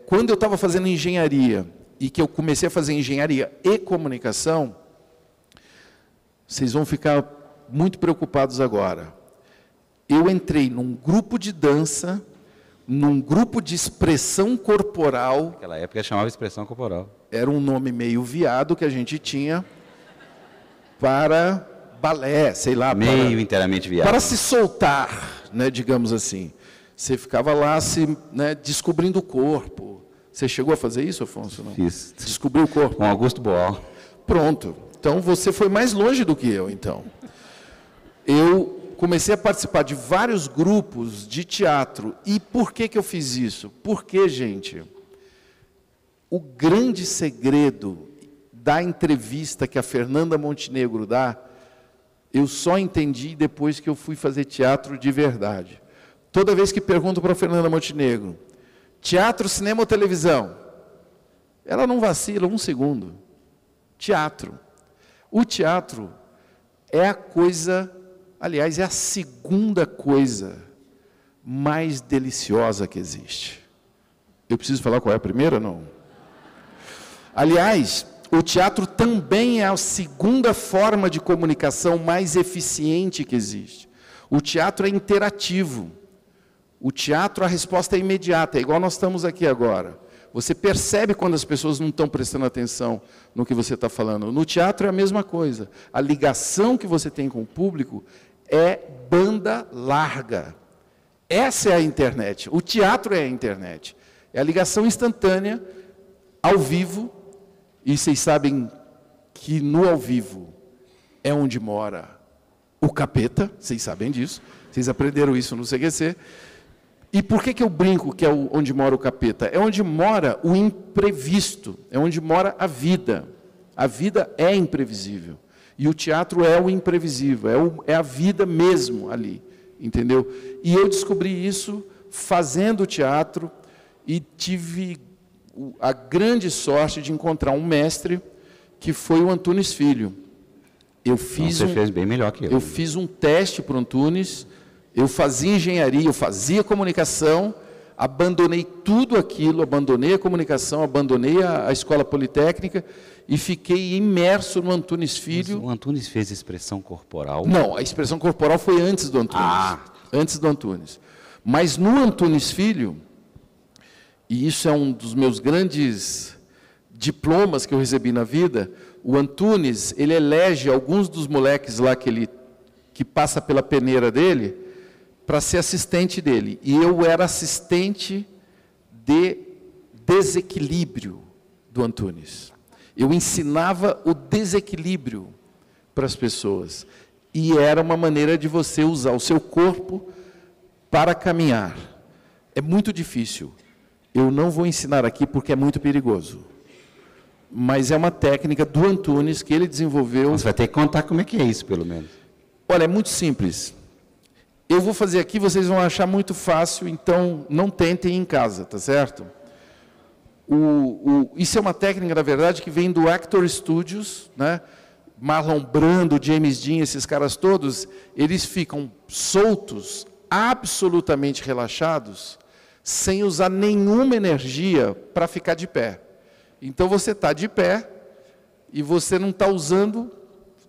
Quando eu estava fazendo engenharia, e que eu comecei a fazer engenharia e comunicação, vocês vão ficar muito preocupados agora. Eu entrei num grupo de dança, num grupo de expressão corporal. Naquela época chamava expressão corporal. Era um nome meio viado que a gente tinha para balé, sei lá. Meio inteiramente viado. Para se soltar, né, digamos assim. Você ficava lá descobrindo o corpo. Você chegou a fazer isso, Afonso? Não? Fiz. Descobriu o corpo? Com Augusto Boal. Pronto. Então, você foi mais longe do que eu, então. Eu comecei a participar de vários grupos de teatro. E por que eu fiz isso? Porque, gente, o grande segredo da entrevista que a Fernanda Montenegro dá, eu só entendi depois que eu fui fazer teatro de verdade. Toda vez que pergunto para a Fernanda Montenegro, teatro, cinema ou televisão? Ela não vacila um segundo. Teatro. O teatro é a coisa, aliás, é a segunda coisa mais deliciosa que existe. Eu preciso falar qual é a primeira, não? Aliás, o teatro também é a segunda forma de comunicação mais eficiente que existe. O teatro é interativo. O teatro, a resposta é imediata, é igual nós estamos aqui agora. Você percebe quando as pessoas não estão prestando atenção no que você está falando. No teatro é a mesma coisa. A ligação que você tem com o público é banda larga. Essa é a internet. O teatro é a internet. É a ligação instantânea, ao vivo. E vocês sabem que no ao vivo é onde mora o capeta. Vocês sabem disso. Vocês aprenderam isso no CQC. E por que eu brinco que é onde mora o capeta? É onde mora o imprevisto, é onde mora a vida. A vida é imprevisível. E o teatro é o imprevisível, é a vida mesmo ali, entendeu? E eu descobri isso fazendo teatro e tive a grande sorte de encontrar um mestre que foi o Antunes Filho. Você fez bem melhor que eu. Eu fiz um teste para o Antunes. Eu fazia engenharia, eu fazia comunicação, abandonei tudo aquilo, abandonei a comunicação, abandonei a escola politécnica e fiquei imerso no Antunes Filho. Mas o Antunes fez expressão corporal? Não, a expressão corporal foi antes do Antunes. Antes do Antunes. Mas no Antunes Filho, e isso é um dos meus grandes diplomas que eu recebi na vida, o Antunes, ele elege alguns dos moleques lá que passa pela peneira dele, para ser assistente dele. E eu era assistente de desequilíbrio do Antunes. Eu ensinava o desequilíbrio para as pessoas. E era uma maneira de você usar o seu corpo para caminhar. É muito difícil. Eu não vou ensinar aqui porque é muito perigoso. Mas é uma técnica do Antunes que ele desenvolveu. Você vai ter que contar como é que é isso, pelo menos. Olha, é muito simples. Eu vou fazer aqui, vocês vão achar muito fácil, então não tentem em casa, tá certo? Isso é uma técnica, na verdade, que vem do Actor Studios, né? Marlon Brando, James Dean, esses caras todos, eles ficam soltos, absolutamente relaxados, sem usar nenhuma energia para ficar de pé. Então você está de pé e você não está usando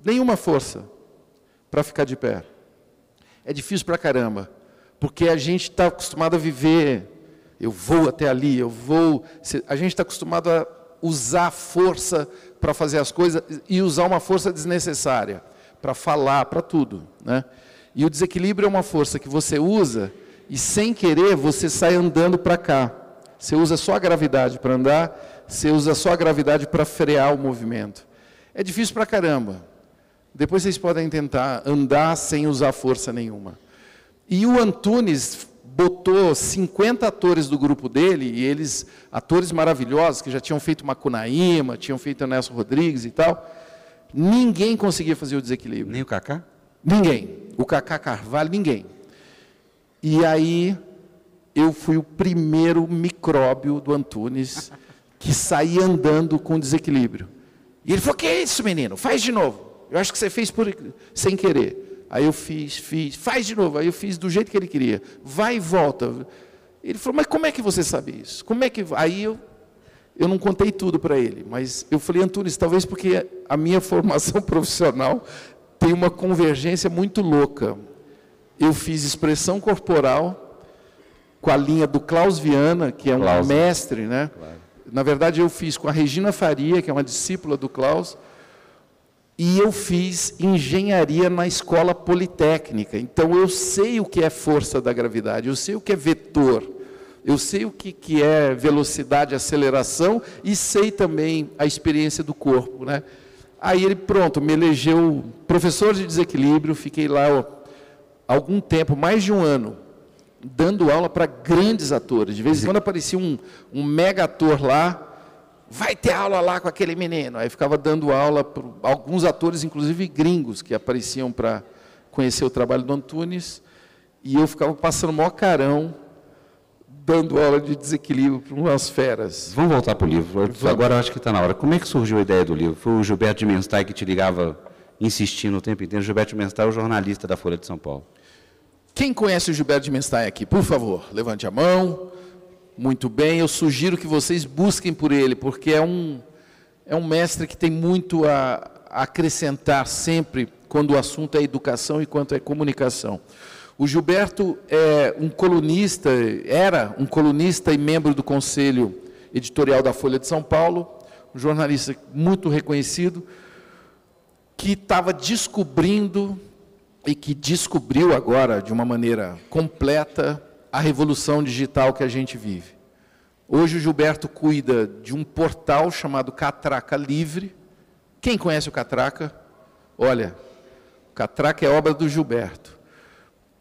nenhuma força para ficar de pé. É difícil pra caramba, porque a gente está acostumado a viver, eu vou até ali, a gente está acostumado a usar a força para fazer as coisas e usar uma força desnecessária, para falar, para tudo, né? E o desequilíbrio é uma força que você usa e, sem querer, você sai andando para cá. Você usa só a gravidade para andar, você usa só a gravidade para frear o movimento. É difícil pra caramba. Depois vocês podem tentar andar sem usar força nenhuma. E o Antunes botou 50 atores do grupo dele, e eles, atores maravilhosos, que já tinham feito Macunaíma, tinham feito Nelson Rodrigues e tal. Ninguém conseguia fazer o desequilíbrio. Nem o Cacá? Ninguém. O Cacá Carvalho, ninguém. E aí, eu fui o primeiro micróbio do Antunes que saía andando com desequilíbrio. E ele falou, que é isso, menino? Faz de novo. Eu acho que você fez sem querer. Aí eu fiz, faz de novo. Aí eu fiz do jeito que ele queria. Vai e volta. Ele falou, mas como é que você sabe isso? Como é que... Aí eu não contei tudo para ele, mas eu falei, Antunes, talvez porque a minha formação profissional tem uma convergência muito louca. Eu fiz expressão corporal com a linha do Klaus Viana, que é um mestre, né? Claro. Na verdade, eu fiz com a Regina Faria, que é uma discípula do Klaus, e eu fiz engenharia na escola politécnica. Então, eu sei o que é força da gravidade, eu sei o que é vetor, eu sei o que é velocidade, aceleração, e sei também a experiência do corpo, né? Aí ele, pronto, me elegeu professor de desequilíbrio, fiquei lá algum tempo, mais de um ano, dando aula para grandes atores. De vez em quando aparecia um mega ator lá, vai ter aula lá com aquele menino. Aí ficava dando aula para alguns atores, inclusive gringos, que apareciam para conhecer o trabalho do Antunes, e eu ficava passando o maior carão, dando aula de desequilíbrio para umas feras. Vamos voltar para o livro. Agora eu acho que está na hora. Como é que surgiu a ideia do livro? Foi o Gilberto de Menstein que te ligava, insistindo o tempo inteiro? O Gilberto de Menstein é o jornalista da Folha de São Paulo. Quem conhece o Gilberto de Menstein aqui? Por favor, levante a mão. Muito bem, eu sugiro que vocês busquem por ele, porque é um mestre que tem muito a acrescentar sempre quando o assunto é educação e quanto é comunicação. O Gilberto é um colunista, era um colunista e membro do Conselho Editorial da Folha de São Paulo, um jornalista muito reconhecido, que estava descobrindo e que descobriu agora, de uma maneira completa, a revolução digital que a gente vive. Hoje o Gilberto cuida de um portal chamado Catraca Livre. Quem conhece o Catraca? Olha, o Catraca é obra do Gilberto.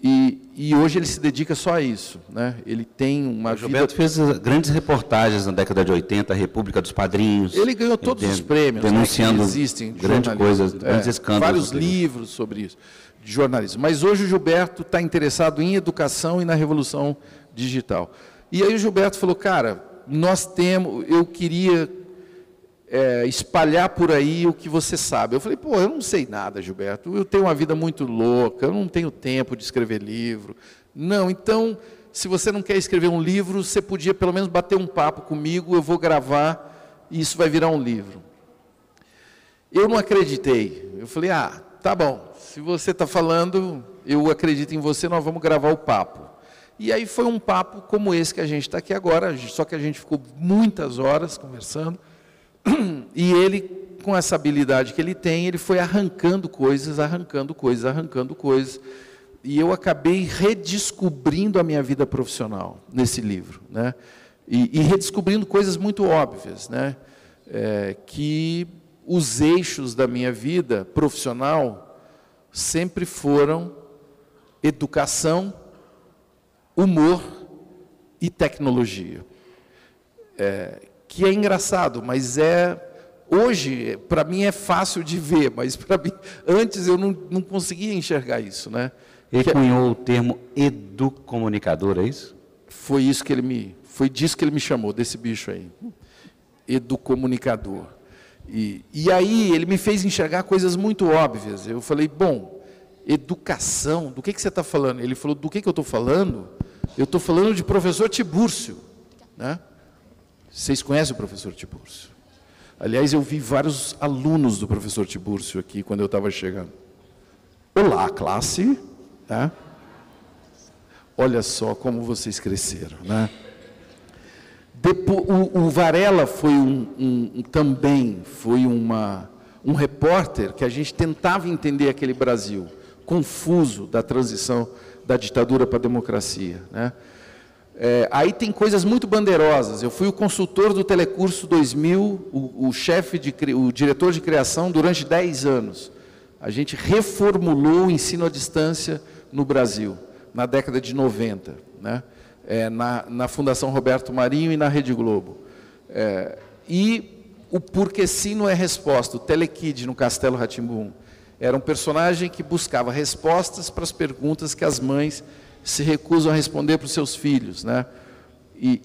E hoje ele se dedica só a isso, né? Ele tem uma vida... O Gilberto fez grandes reportagens na década de 80, a República dos Padrinhos. Ele ganhou todos os prêmios, denunciando, né, que existem de grandes coisas, grandes escândalos. Vários livros sobre isso, de jornalismo. Mas hoje o Gilberto está interessado em educação e na revolução digital. E aí o Gilberto falou, cara, eu queria espalhar por aí o que você sabe. Eu falei, pô, eu não sei nada, Gilberto, eu tenho uma vida muito louca, eu não tenho tempo de escrever livro. Não, então, se você não quer escrever um livro, você podia pelo menos bater um papo comigo, eu vou gravar e isso vai virar um livro. Eu não acreditei. Eu falei, tá bom, se você está falando, eu acredito em você, nós vamos gravar o papo. E aí foi um papo como esse que a gente está aqui agora, só que a gente ficou muitas horas conversando, e ele, com essa habilidade que ele tem, ele foi arrancando coisas, e eu acabei redescobrindo a minha vida profissional nesse livro, né? E redescobrindo coisas muito óbvias, né? Que os eixos da minha vida profissional sempre foram educação, humor e tecnologia. Que é engraçado, mas hoje, para mim é fácil de ver, mas para mim, antes eu não conseguia enxergar isso, né? Ele cunhou o termo educomunicador, é isso? Foi disso que ele me chamou, desse bicho aí, educomunicador. E aí ele me fez enxergar coisas muito óbvias. Eu falei, bom, educação, do que você está falando? Ele falou, do que eu estou falando? Eu estou falando de professor Tibúrcio, né? Vocês conhecem o professor Tibúrcio? Aliás, eu vi vários alunos do professor Tibúrcio aqui quando eu estava chegando. Olá, classe. Né? Olha só como vocês cresceram, né? Depois, o Varela foi também foi um repórter que a gente tentava entender aquele Brasil confuso da transição da ditadura para a democracia, né? Aí tem coisas muito bandeirosas. Eu fui o consultor do Telecurso 2000, o diretor de criação durante 10 anos. A gente reformulou o ensino à distância no Brasil, na década de 90, né? Na Fundação Roberto Marinho e na Rede Globo. E o Porque Sim Não é Resposta, o Telekid no Castelo Rá-Tim-Bum, era um personagem que buscava respostas para as perguntas que as mães se recusam a responder para os seus filhos, né? E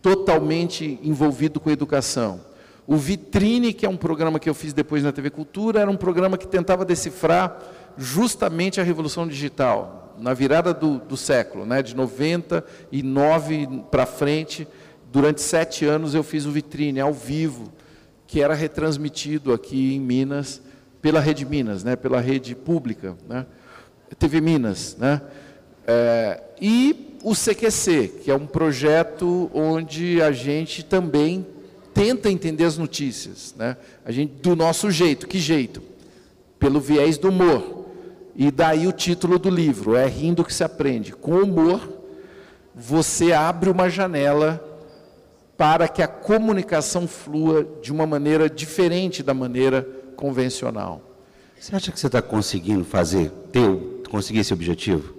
totalmente envolvido com a educação. O Vitrine, que é um programa que eu fiz depois na TV Cultura, era um programa que tentava decifrar justamente a Revolução Digital, na virada do século, né, de 99 para frente. Durante 7 anos eu fiz o Vitrine ao vivo, que era retransmitido aqui em Minas, pela Rede Minas, né, pela rede pública, né, TV Minas, né, e o CQC, que é um projeto onde a gente também tenta entender as notícias, né, a gente, do nosso jeito. Que jeito? Pelo viés do humor. E daí o título do livro, é Rindo que se Aprende. Com humor, você abre uma janela para que a comunicação flua de uma maneira diferente da maneira convencional. Você acha que você está conseguindo conseguir esse objetivo?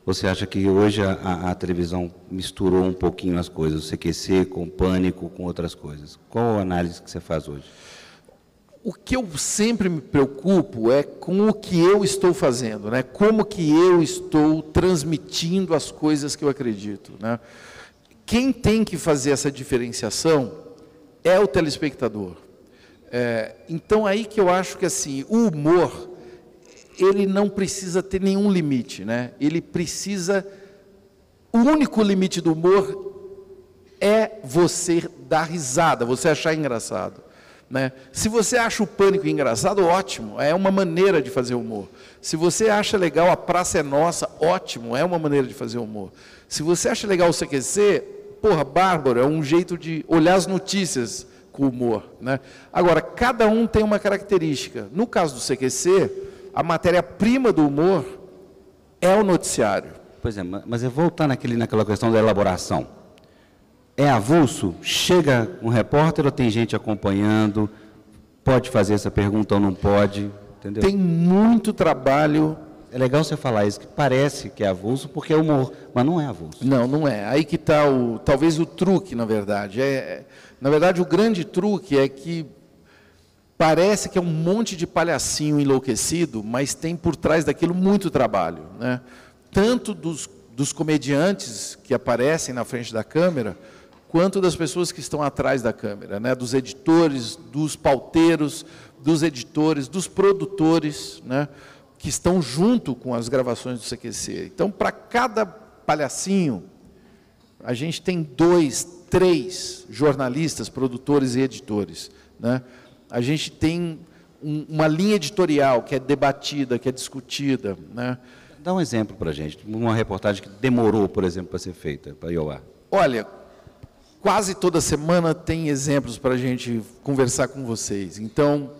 Ou você acha que hoje a televisão misturou um pouquinho as coisas, o CQC com o Pânico, com outras coisas? Qual a análise que você faz hoje? O que eu sempre me preocupo é com o que eu estou fazendo, né? Como que eu estou transmitindo as coisas que eu acredito, né? Quem tem que fazer essa diferenciação é o telespectador. Então, aí que eu acho que assim, o humor, ele não precisa ter nenhum limite, né? Ele precisa... O único limite do humor é você dar risada, você achar engraçado, né? Se você acha o Pânico engraçado, ótimo, é uma maneira de fazer humor. Se você acha legal A Praça é Nossa, ótimo, é uma maneira de fazer humor. Se você acha legal o CQC, porra, bárbaro, é um jeito de olhar as notícias com humor, né? Agora, cada um tem uma característica. No caso do CQC, a matéria-prima do humor é o noticiário. Pois é, mas eu voltar naquela questão da elaboração. É avulso? Chega um repórter ou tem gente acompanhando? Pode fazer essa pergunta ou não pode? Entendeu? Tem muito trabalho. É legal você falar isso, que parece que é avulso, porque é humor, mas não é avulso. Não, não é. Aí que está talvez o truque, na verdade. Na verdade, o grande truque é que parece que é um monte de palhacinho enlouquecido, mas tem por trás daquilo muito trabalho, né? Tanto dos comediantes que aparecem na frente da câmera, quanto das pessoas que estão atrás da câmera, né? Dos editores, dos pauteiros, dos editores, dos produtores, né? Que estão junto com as gravações do CQC. Então, para cada palhacinho, a gente tem 2, 3 jornalistas, produtores e editores, né? A gente tem uma linha editorial que é debatida, que é discutida, né? Dá um exemplo para a gente, uma reportagem que demorou, por exemplo, para ser feita, para ir ao ar. Olha, quase toda semana tem exemplos para a gente conversar com vocês. Então,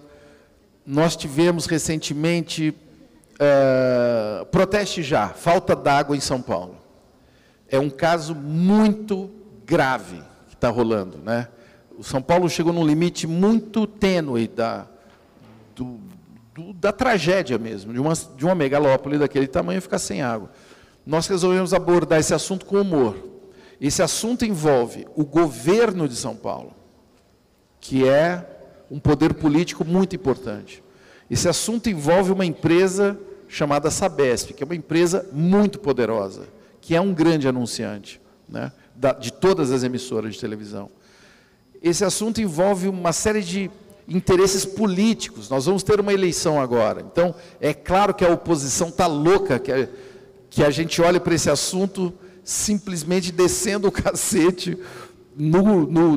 nós tivemos recentemente... Proteste Já, falta d'água em São Paulo. É um caso muito grave que está rolando, né? O São Paulo chegou num limite muito tênue da tragédia mesmo, de uma megalópole daquele tamanho ficar sem água. Nós resolvemos abordar esse assunto com humor. Esse assunto envolve o governo de São Paulo, que é um poder político muito importante. Esse assunto envolve uma empresa chamada Sabesp, que é uma empresa muito poderosa, que é um grande anunciante, né, de todas as emissoras de televisão. Esse assunto envolve uma série de interesses políticos. Nós vamos ter uma eleição agora. Então, é claro que a oposição está louca, que a gente olhe para esse assunto simplesmente descendo o cacete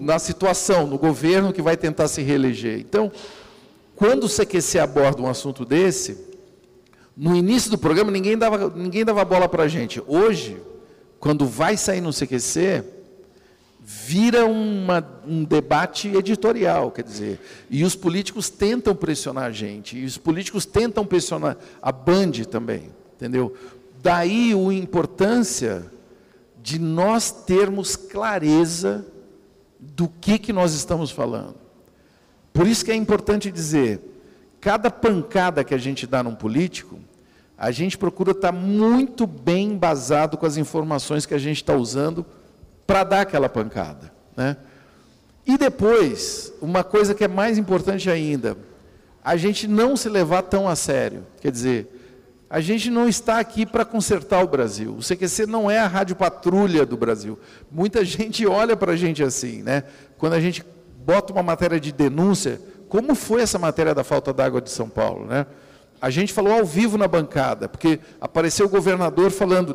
na situação, no governo que vai tentar se reeleger. Então, quando o CQC aborda um assunto desse... No início do programa, ninguém dava bola para a gente. Hoje, quando vai sair no CQC, vira um debate editorial, quer dizer, e os políticos tentam pressionar a gente, e os políticos tentam pressionar a Band também, entendeu? Daí a importância de nós termos clareza do que nós estamos falando. Por isso que é importante dizer... Cada pancada que a gente dá num político, a gente procura estar muito bem embasado com as informações que a gente está usando para dar aquela pancada, né? E depois, uma coisa que é mais importante ainda, a gente não se levar tão a sério. Quer dizer, a gente não está aqui para consertar o Brasil. O CQC não é a rádio patrulha do Brasil. Muita gente olha para a gente assim, né? Quando a gente bota uma matéria de denúncia... Como foi essa matéria da falta d'água de São Paulo, né? A gente falou ao vivo na bancada, porque apareceu o governador falando,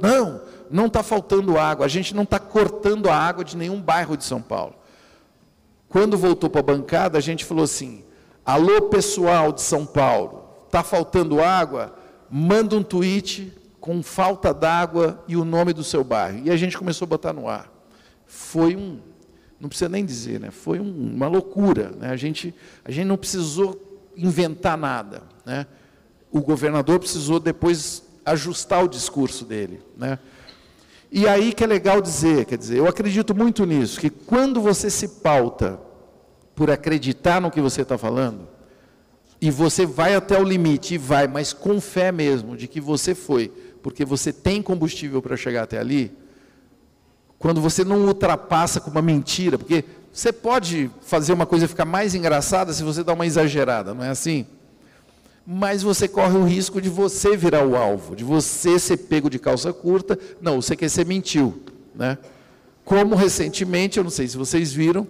não está faltando água, a gente não está cortando a água de nenhum bairro de São Paulo. Quando voltou para a bancada, a gente falou assim, alô pessoal de São Paulo, está faltando água? Manda um tweet com falta d'água e o nome do seu bairro. E a gente começou a botar no ar. Foi não precisa nem dizer, né? Foi uma loucura, né? A gente não precisou inventar nada, né? O governador precisou depois ajustar o discurso dele, né? E aí que é legal dizer, quer dizer, eu acredito muito nisso, que quando você se pauta por acreditar no que você está falando, e você vai até o limite, e vai, mas com fé mesmo, de que você foi, porque você tem combustível para chegar até ali, quando você não ultrapassa com uma mentira, porque você pode fazer uma coisa ficar mais engraçada se você dá uma exagerada, não é assim? Mas você corre o risco de você virar o alvo, de você ser pego de calça curta. Não, o CQC mentiu, né? Como recentemente, eu não sei se vocês viram,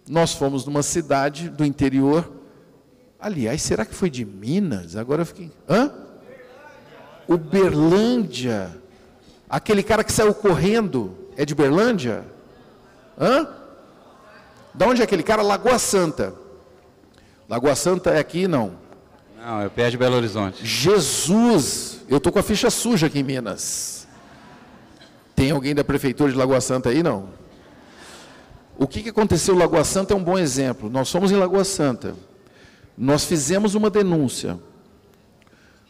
nós fomos numa cidade do interior, aliás, será que foi de Minas? Agora eu fiquei... Uberlândia. Aquele cara que saiu correndo, é de Uberlândia? De onde é aquele cara? Lagoa Santa. Lagoa Santa é aqui, não? Não, é perto de Belo Horizonte. Jesus! Eu estou com a ficha suja aqui em Minas. Tem alguém da prefeitura de Lagoa Santa aí? Não. O que aconteceu em Lagoa Santa é um bom exemplo. Nós fomos em Lagoa Santa. Nós fizemos uma denúncia.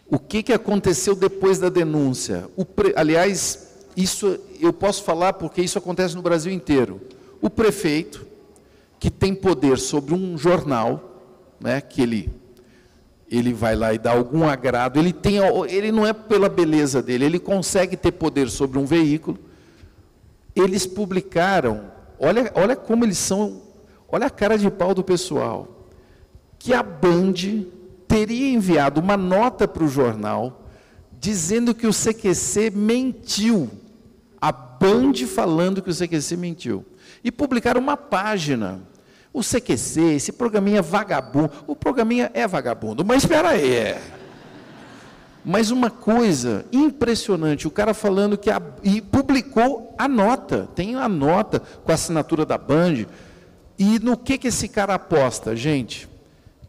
O que aconteceu depois da denúncia? Aliás, isso eu posso falar porque isso acontece no Brasil inteiro. O prefeito, que tem poder sobre um jornal, né, que ele vai lá e dá algum agrado, ele não é pela beleza dele, ele consegue ter poder sobre um veículo. Eles publicaram, olha como eles são, olha a cara de pau do pessoal, que a Band teria enviado uma nota para o jornal, dizendo que o CQC mentiu. A Band falando que o CQC mentiu. E publicaram uma página. O CQC, esse programinha vagabundo, o programinha é vagabundo, mas espera aí, Mas uma coisa impressionante, o cara falando que e publicou a nota, tem a nota com a assinatura da Band, e no que esse cara aposta, gente?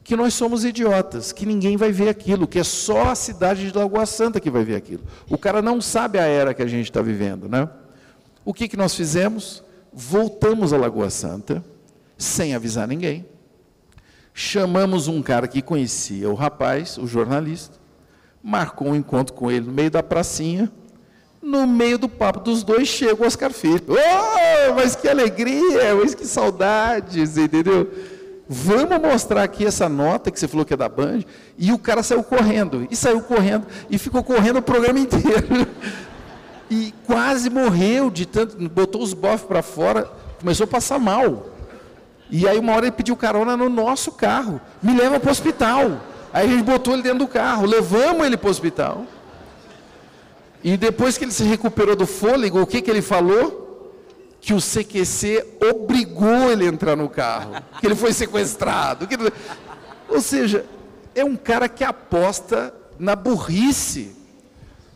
Que nós somos idiotas, que ninguém vai ver aquilo, que é só a cidade de Lagoa Santa que vai ver aquilo. O cara não sabe a era que a gente está vivendo, né? O que nós fizemos? Voltamos a Lagoa Santa, sem avisar ninguém, chamamos um cara que conhecia o rapaz, o jornalista, marcou um encontro com ele no meio da pracinha, no meio do papo dos dois chega o Oscar Filho. Oh, mas que alegria, mas que saudades, entendeu? Vamos mostrar aqui essa nota que você falou que é da Band, e o cara saiu correndo, e ficou correndo o programa inteiro, e quase morreu de tanto, botou os bofs para fora, começou a passar mal. E aí uma hora ele pediu carona no nosso carro, me leva para o hospital. Aí a gente botou ele dentro do carro, levamos ele para o hospital. E depois que ele se recuperou do fôlego, o que ele falou? Que o CQC obrigou ele a entrar no carro, que ele foi sequestrado. Ou seja, é um cara que aposta na burrice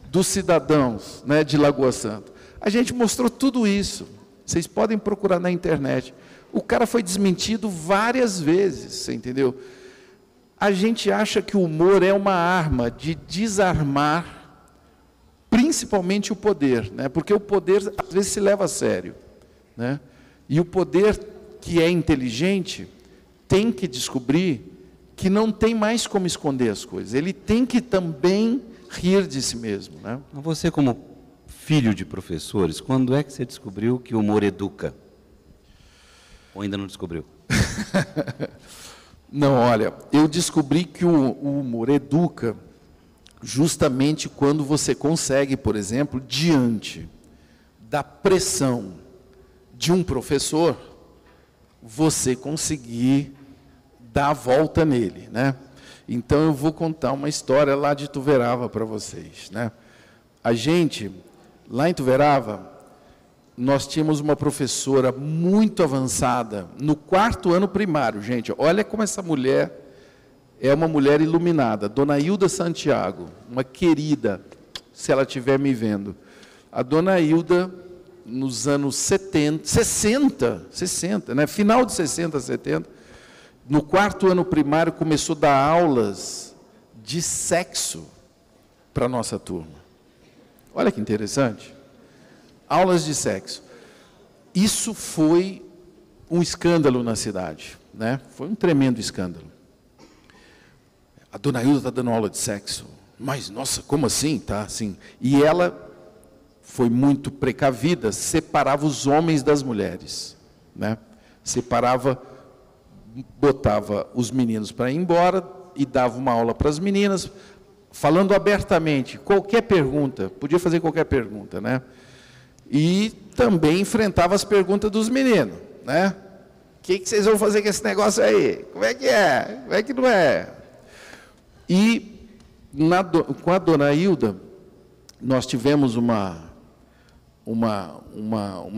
dos cidadãos, né, de Lagoa Santa. A gente mostrou tudo isso, vocês podem procurar na internet. O cara foi desmentido várias vezes, você entendeu? A gente acha que o humor é uma arma de desarmar, principalmente o poder, né? Porque o poder, às vezes, se leva a sério, né? E o poder que é inteligente tem que descobrir que não tem mais como esconder as coisas. Ele tem que também rir de si mesmo, né? Você, como filho de professores, quando é que você descobriu que o humor educa? Ou ainda não descobriu? Não, olha, eu descobri que o humor educa justamente quando você consegue, por exemplo, diante da pressão de um professor, você conseguir dar a volta nele, né? Então eu vou contar uma história lá de Ituverava para vocês, né? A gente, lá em Ituverava, nós tínhamos uma professora muito avançada, no 4º ano primário, gente, olha como essa mulher é uma mulher iluminada, Dona Hilda Santiago, uma querida, se ela estiver me vendo. A Dona Hilda, nos anos 60, né? Final de 60, 70, no 4º ano primário, começou a dar aulas de sexo para a nossa turma. Olha que interessante. Aulas de sexo. Isso foi um escândalo na cidade, né? Foi um tremendo escândalo. A Dona Hilda está dando aula de sexo. Mas, nossa, como assim? Tá assim. E ela foi muito precavida, separava os homens das mulheres, né? Separava, botava os meninos para ir embora e dava uma aula para as meninas, falando abertamente, qualquer pergunta, podia fazer qualquer pergunta, né? E também enfrentava as perguntas dos meninos, né? O que vocês vão fazer com esse negócio aí? Como é que é? Como é que não é? E com a Dona Hilda, nós tivemos uma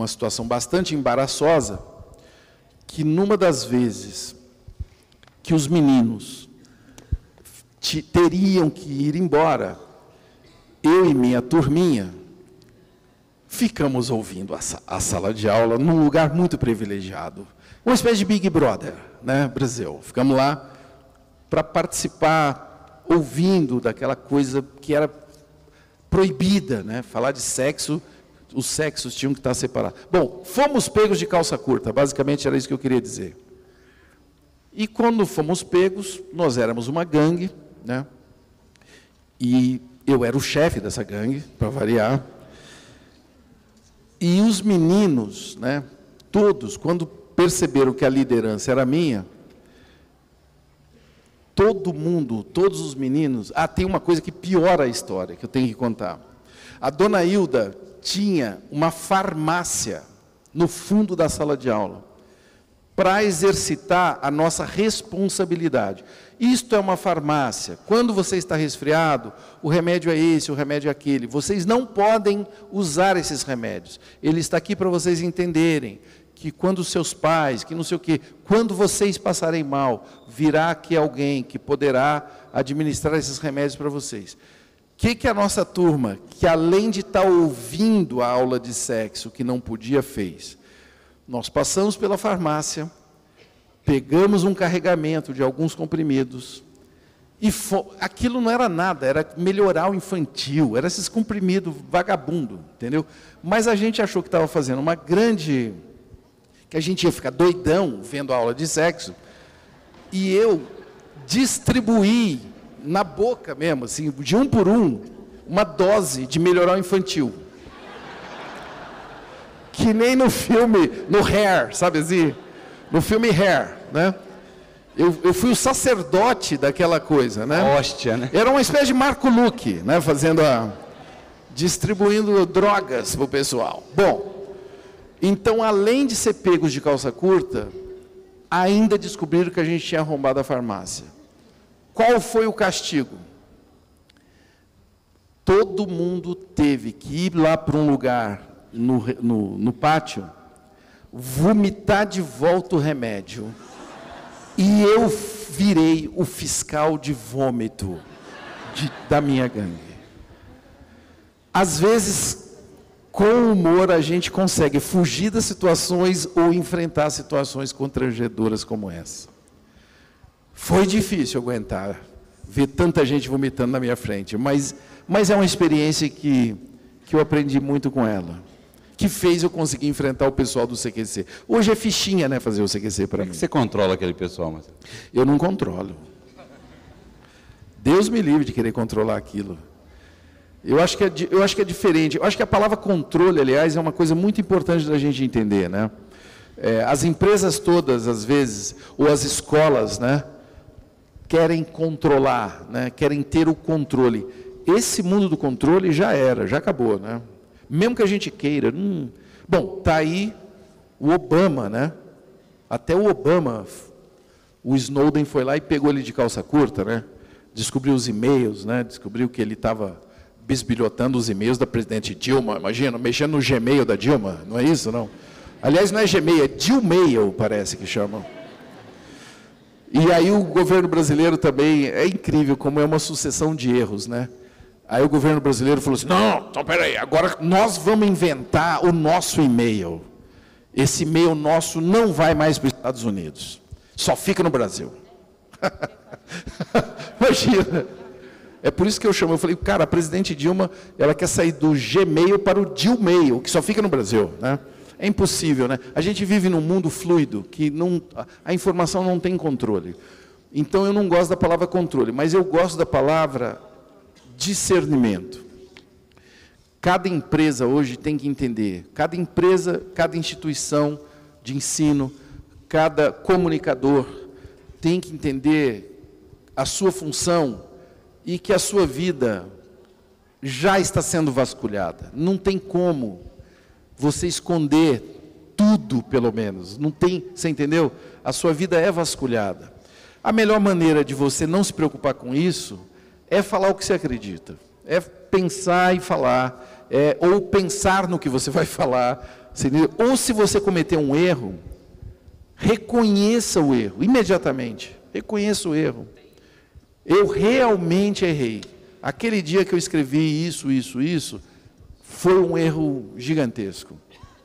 situação bastante embaraçosa, que numa das vezes que os meninos teriam que ir embora, eu e minha turminha ficamos ouvindo a sala de aula num lugar muito privilegiado, uma espécie de Big Brother, né, Brasil. Ficamos lá para participar, ouvindo daquela coisa que era proibida, né, falar de sexo. Os sexos tinham que estar separados. Bom, fomos pegos de calça curta, basicamente era isso que eu queria dizer. E quando fomos pegos, nós éramos uma gangue, né? E eu era o chefe dessa gangue, para variar. E os meninos, né, todos, quando perceberam que a liderança era minha, todo mundo, todos os meninos... Ah, tem uma coisa que piora a história, que eu tenho que contar. A Dona Hilda tinha uma farmácia no fundo da sala de aula, para exercitar a nossa responsabilidade. Isto é uma farmácia. Quando você está resfriado, o remédio é esse, o remédio é aquele. Vocês não podem usar esses remédios. Ele está aqui para vocês entenderem que quando seus pais, que não sei o quê, quando vocês passarem mal, virá aqui alguém que poderá administrar esses remédios para vocês. O que a nossa turma, que além de estar ouvindo a aula de sexo, que não podia, fez? Nós passamos pela farmácia, pegamos um carregamento de alguns comprimidos, e aquilo não era nada, era melhorar o infantil, era esses comprimidos vagabundo, entendeu? Mas a gente achou que estava fazendo uma grande... que a gente ia ficar doidão vendo a aula de sexo, e eu distribuí na boca mesmo, assim, de um por um, uma dose de melhorar o infantil. Que nem no filme, no Hair, sabe assim? No filme Hair, né? Eu fui o sacerdote daquela coisa, né? Hóstia, né? Era uma espécie de Marco Luque, né? Distribuindo drogas para o pessoal. Bom, então, além de ser pegos de calça curta, ainda descobriram que a gente tinha arrombado a farmácia. Qual foi o castigo? Todo mundo teve que ir lá para um lugar no pátio, vomitar de volta o remédio. E eu virei o fiscal de vômito da minha gangue. Às vezes, com humor, a gente consegue fugir das situações ou enfrentar situações constrangedoras como essa. Foi difícil aguentar, ver tanta gente vomitando na minha frente, mas é uma experiência que eu aprendi muito com ela, que fez eu conseguir enfrentar o pessoal do CQC. Hoje é fichinha, né, fazer o CQC para mim. Como é que você controla aquele pessoal, Marcelo? Eu não controlo. Deus me livre de querer controlar aquilo. Eu acho que é diferente. Eu acho que a palavra controle, aliás, é uma coisa muito importante da gente entender, né? As empresas todas, às vezes, ou as escolas, né, querem controlar, né, querem ter o controle. Esse mundo do controle já acabou, né? Mesmo que a gente queira. Bom, está aí o Obama, né? Até o Obama, o Snowden foi lá e pegou ele de calça curta, né? Descobriu os e-mails, né? Descobriu que ele estava bisbilhotando os e-mails da presidente Dilma, imagina, mexendo no Gmail da Dilma, não é isso, não? Aliás, não é Gmail, é Dilmail, parece que chamam. E aí o governo brasileiro também, é incrível como é uma sucessão de erros, né? Aí o governo brasileiro falou assim, não, então peraí, agora nós vamos inventar o nosso e-mail. Esse e-mail nosso não vai mais para os Estados Unidos, só fica no Brasil. Imagina. É por isso que eu falei, cara, a presidente Dilma, ela quer sair do Gmail para o Dilmail, que só fica no Brasil, né? É impossível, né? A gente vive num mundo fluido, que a informação não tem controle. Então, eu não gosto da palavra controle, mas eu gosto da palavra discernimento. Cada empresa hoje tem que entender, cada empresa, cada instituição de ensino, cada comunicador tem que entender a sua função e que a sua vida já está sendo vasculhada. Não tem como você esconder tudo, pelo menos. Não tem, você entendeu? A sua vida é vasculhada. A melhor maneira de você não se preocupar com isso é falar o que você acredita. É pensar e falar, ou pensar no que você vai falar. Ou se você cometer um erro, reconheça o erro, imediatamente. Reconheça o erro. Eu realmente errei. Aquele dia que eu escrevi isso, foi um erro gigantesco,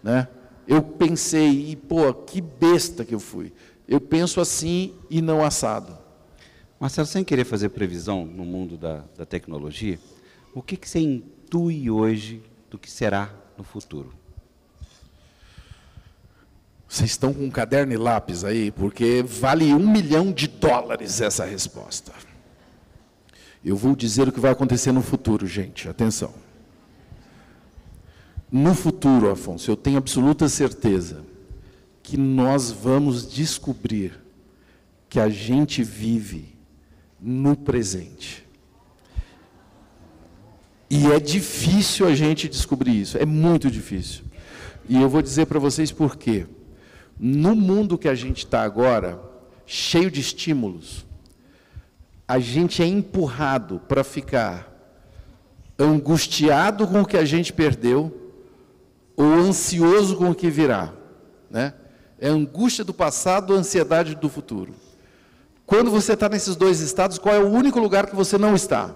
né? Eu pensei, e pô, que besta que eu fui. Eu penso assim e não assado. Marcelo, sem querer fazer previsão no mundo da tecnologia, o que você intui hoje do que será no futuro? Vocês estão com um caderno e lápis aí, porque vale $1 milhão essa resposta. Eu vou dizer o que vai acontecer no futuro, gente, atenção. No futuro, Afonso, eu tenho absoluta certeza que nós vamos descobrir que a gente vive no presente. E é difícil a gente descobrir isso, é muito difícil. E eu vou dizer para vocês por quê. No mundo que a gente está agora, cheio de estímulos, a gente é empurrado para ficar angustiado com o que a gente perdeu, ou ansioso com o que virá, né? É a angústia do passado, a ansiedade do futuro. Quando você está nesses dois estados, qual é o único lugar que você não está?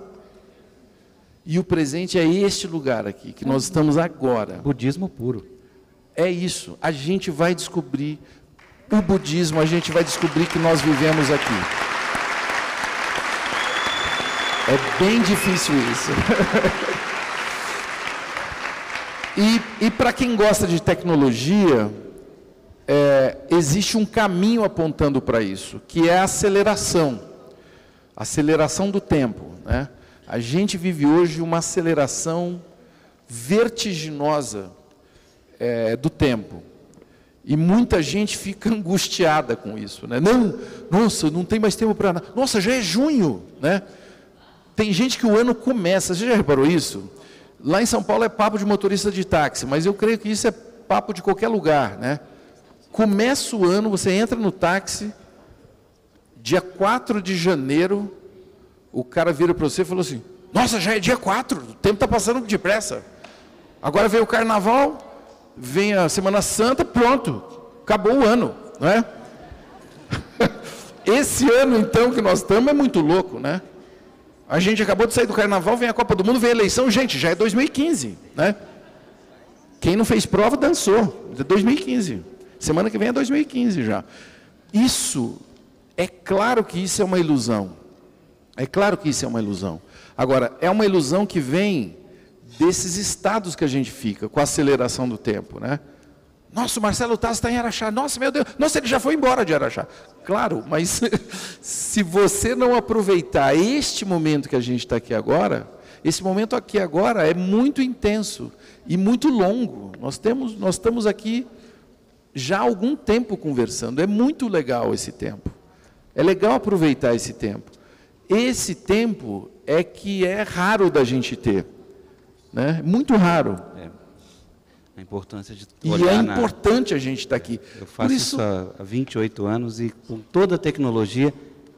E o presente é este lugar aqui, que nós estamos agora. Budismo puro. É isso, a gente vai descobrir o budismo, a gente vai descobrir que nós vivemos aqui. É bem difícil isso. E para quem gosta de tecnologia, existe um caminho apontando para isso, que é a aceleração do tempo, né? A gente vive hoje uma aceleração vertiginosa do tempo, e muita gente fica angustiada com isso, né? Nossa, não tem mais tempo para nada, nossa, já é junho, né? Tem gente que o ano começa, você já reparou isso? Lá em São Paulo é papo de motorista de táxi, mas eu creio que isso é papo de qualquer lugar, né? Começa o ano, você entra no táxi, dia 4 de janeiro, o cara vira para você e falou assim, nossa, já é dia 4, o tempo está passando depressa. Agora vem o carnaval, vem a Semana Santa, pronto, acabou o ano, não é? Esse ano, então, que nós estamos é muito louco, né? A gente acabou de sair do carnaval, vem a Copa do Mundo, vem a eleição, gente, já é 2015, né? Quem não fez prova, dançou, é 2015. Semana que vem é 2015 já. Isso, é claro que isso é uma ilusão. É claro que isso é uma ilusão. Agora, é uma ilusão que vem desses estados que a gente fica, com a aceleração do tempo, né? Nossa, o Marcelo Taz está em Araxá. Nossa, meu Deus. Nossa, ele já foi embora de Araxá. Claro, mas se você não aproveitar este momento que a gente está aqui agora, esse momento aqui agora é muito intenso e muito longo. Nós estamos aqui já há algum tempo conversando. É muito legal esse tempo. É legal aproveitar esse tempo. Esse tempo é que é raro da gente ter, né? Muito raro. A importância de olhar. E é importante a gente estar aqui. Eu faço isso há 28 anos e com toda a tecnologia,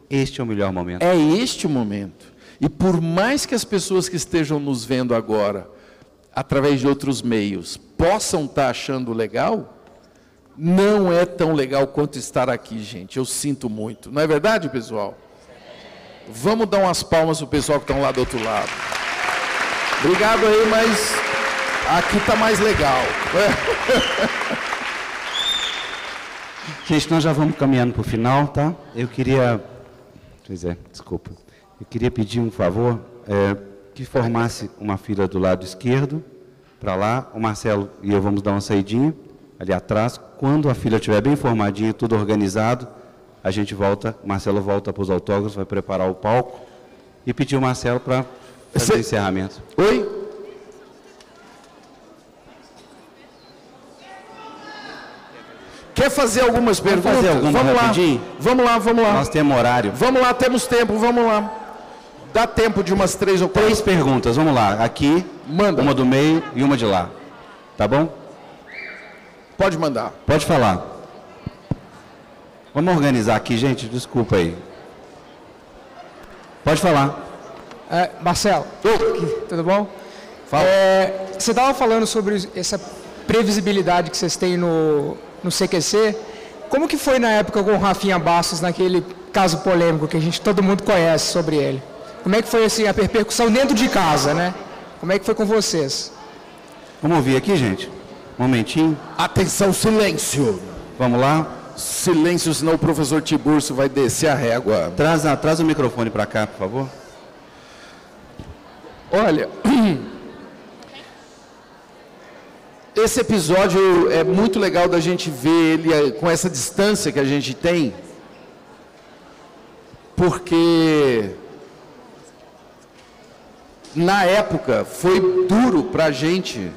este é o melhor momento. É este o momento. E por mais que as pessoas que estejam nos vendo agora, através de outros meios, possam estar achando legal, não é tão legal quanto estar aqui, gente. Eu sinto muito. Não é verdade, pessoal? Vamos dar umas palmas para o pessoal que estão lá do outro lado. Obrigado aí, mas aqui está mais legal. Gente, nós já vamos caminhando para o final, tá? Eu queria pedir um favor, que formasse uma fila do lado esquerdo, para lá. O Marcelo e eu vamos dar uma saidinha ali atrás. Quando a fila estiver bem formadinha, tudo organizado, a gente volta, o Marcelo volta para os autógrafos, vai preparar o palco e pedir o Marcelo para fazer o encerramento. Oi? Quer fazer algumas perguntas? Fazer alguma vamos rapidinho? lá. Vamos lá. Nós temos horário. Vamos lá, temos tempo, vamos lá. Dá tempo de umas 3 ou 4. 3 perguntas, vamos lá. Aqui, manda. Uma do meio e uma de lá. Tá bom? Pode mandar. Pode falar. Vamos organizar aqui, gente, desculpa aí. Pode falar. Marcelo, tudo bom? Fala. Você estava falando sobre essa previsibilidade que vocês têm no CQC. Como que foi na época com o Rafinha Bastos, naquele caso polêmico que todo mundo conhece sobre ele? Como é que foi assim, a repercussão dentro de casa, né? Como é que foi com vocês? Vamos ouvir aqui, gente? Um momentinho. Atenção, silêncio. Vamos lá. Silêncio, senão o professor Tiburcio vai descer a régua. Traz o microfone para cá, por favor. Olha, esse episódio é muito legal da gente ver ele com essa distância que a gente tem, porque na época foi duro para a gente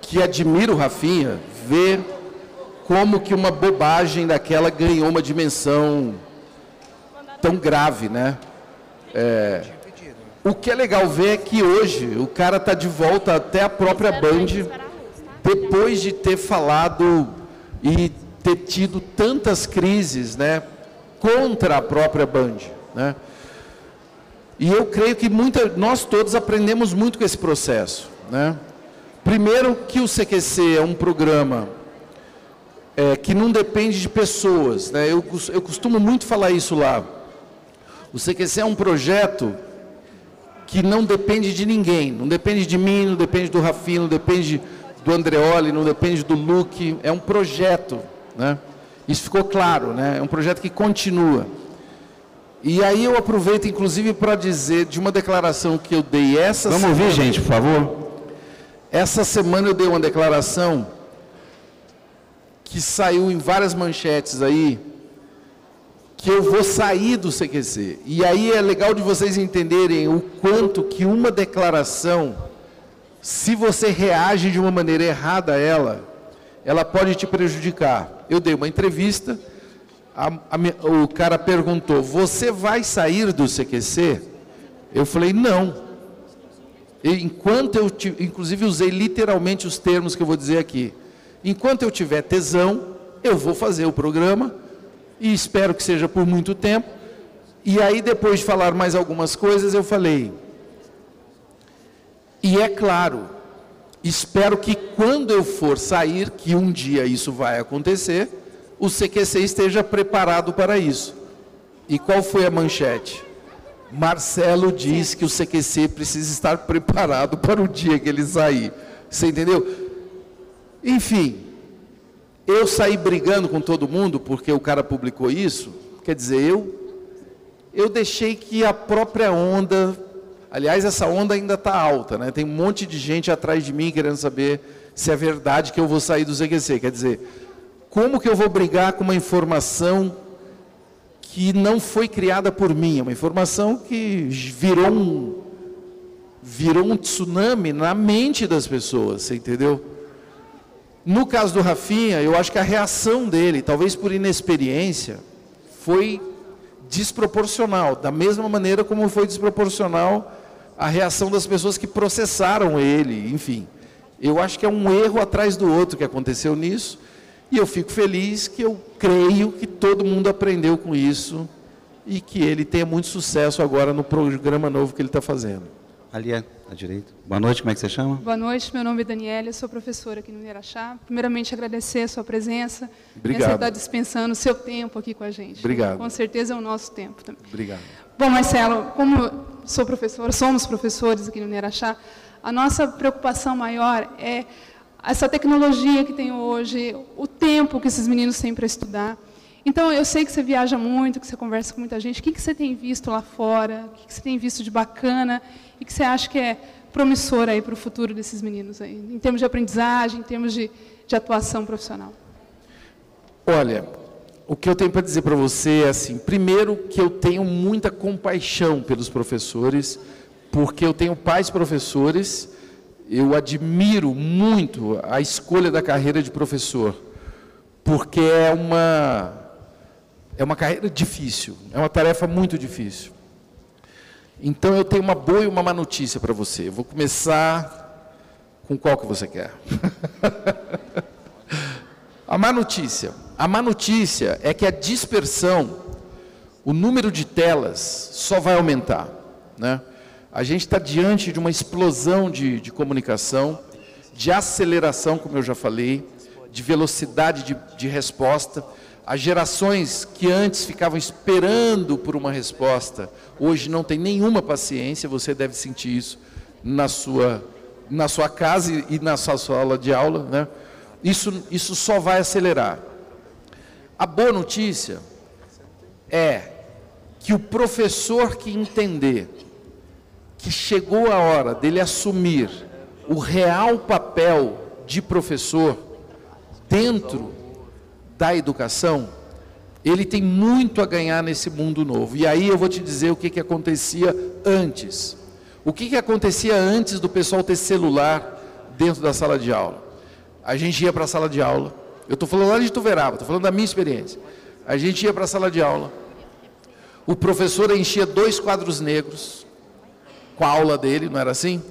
que admira o Rafinha ver como que uma bobagem daquela ganhou uma dimensão tão grave, né? O que é legal ver é que hoje o cara está de volta até a própria Band, depois de ter falado e ter tido tantas crises, né, contra a própria Band, né? E eu creio que nós todos aprendemos muito com esse processo, né? Primeiro que o CQC é um programa que não depende de pessoas, né? Eu costumo muito falar isso lá. O CQC é um projeto que não depende de ninguém, não depende de mim, não depende do Rafinha, não depende do Andreoli, não depende do Luque, é um projeto, né? Isso ficou claro, né? É um projeto que continua. E aí eu aproveito, inclusive, para dizer de uma declaração que eu dei essa semana. Vamos ouvir, gente, por favor. Essa semana eu dei uma declaração que saiu em várias manchetes aí, que eu vou sair do CQC. E aí é legal de vocês entenderem o quanto que uma declaração, se você reage de uma maneira errada a ela pode te prejudicar. Eu dei uma entrevista, o cara perguntou, você vai sair do CQC? Eu falei, não. Inclusive usei literalmente os termos que eu vou dizer aqui. Enquanto eu tiver tesão, eu vou fazer o programa, e espero que seja por muito tempo. E aí, depois de falar mais algumas coisas, eu falei, e é claro, espero que quando eu for sair, que um dia isso vai acontecer, o CQC esteja preparado para isso. E qual foi a manchete? Marcelo diz que o CQC precisa estar preparado para o dia que ele sair. Você entendeu? Enfim, eu saí brigando com todo mundo porque o cara publicou isso. Quer dizer, eu deixei que a própria onda... Aliás, essa onda ainda está alta, né? Tem um monte de gente atrás de mim querendo saber se é verdade que eu vou sair do CQC. Quer dizer, como que eu vou brigar com uma informação que não foi criada por mim? Uma informação que virou um tsunami na mente das pessoas, você entendeu? No caso do Rafinha, eu acho que a reação dele, talvez por inexperiência, foi desproporcional, da mesma maneira como foi desproporcional a reação das pessoas que processaram ele, enfim. Eu acho que é um erro atrás do outro que aconteceu nisso, e eu fico feliz que eu creio que todo mundo aprendeu com isso, e que ele tenha muito sucesso agora no programa novo que ele está fazendo. Ali à direita. Boa noite, como é que você chama? Boa noite, meu nome é Daniela, eu sou professora aqui no Irachá. Primeiramente, agradecer a sua presença. Obrigado. Você está dispensando o seu tempo aqui com a gente. Obrigado. Com certeza é o nosso tempo também. Obrigado. Bom, Marcelo, como sou professora, somos professores aqui no Irachá, a nossa preocupação maior é essa tecnologia que tem hoje, o tempo que esses meninos têm para estudar. Então, eu sei que você viaja muito, que você conversa com muita gente. O que você tem visto lá fora? O que você tem visto de bacana? E que você acha que é promissor aí para o futuro desses meninos aí, em termos de aprendizagem, em termos de atuação profissional? Olha, o que eu tenho para dizer para você é assim, primeiro que eu tenho muita compaixão pelos professores, porque eu tenho pais professores, eu admiro muito a escolha da carreira de professor, porque é uma carreira difícil, é uma tarefa muito difícil. Então, eu tenho uma boa e uma má notícia para você. Eu vou começar com qual que você quer. A má notícia é que a dispersão, o número de telas só vai aumentar, né? A gente está diante de uma explosão de comunicação, de aceleração, como eu já falei, de velocidade de resposta. As gerações que antes ficavam esperando por uma resposta, hoje não tem nenhuma paciência, você deve sentir isso na sua casa e na sua sala de aula, né? Isso só vai acelerar. A boa notícia é que o professor que entender que chegou a hora dele assumir o real papel de professor dentro da educação, ele tem muito a ganhar nesse mundo novo. E aí eu vou te dizer o que acontecia antes. O que acontecia antes do pessoal ter celular dentro da sala de aula? A gente ia para a sala de aula, eu estou falando lá de Ituverava, estou falando da minha experiência. A gente ia para a sala de aula, o professor enchia 2 quadros negros com a aula dele, não era assim?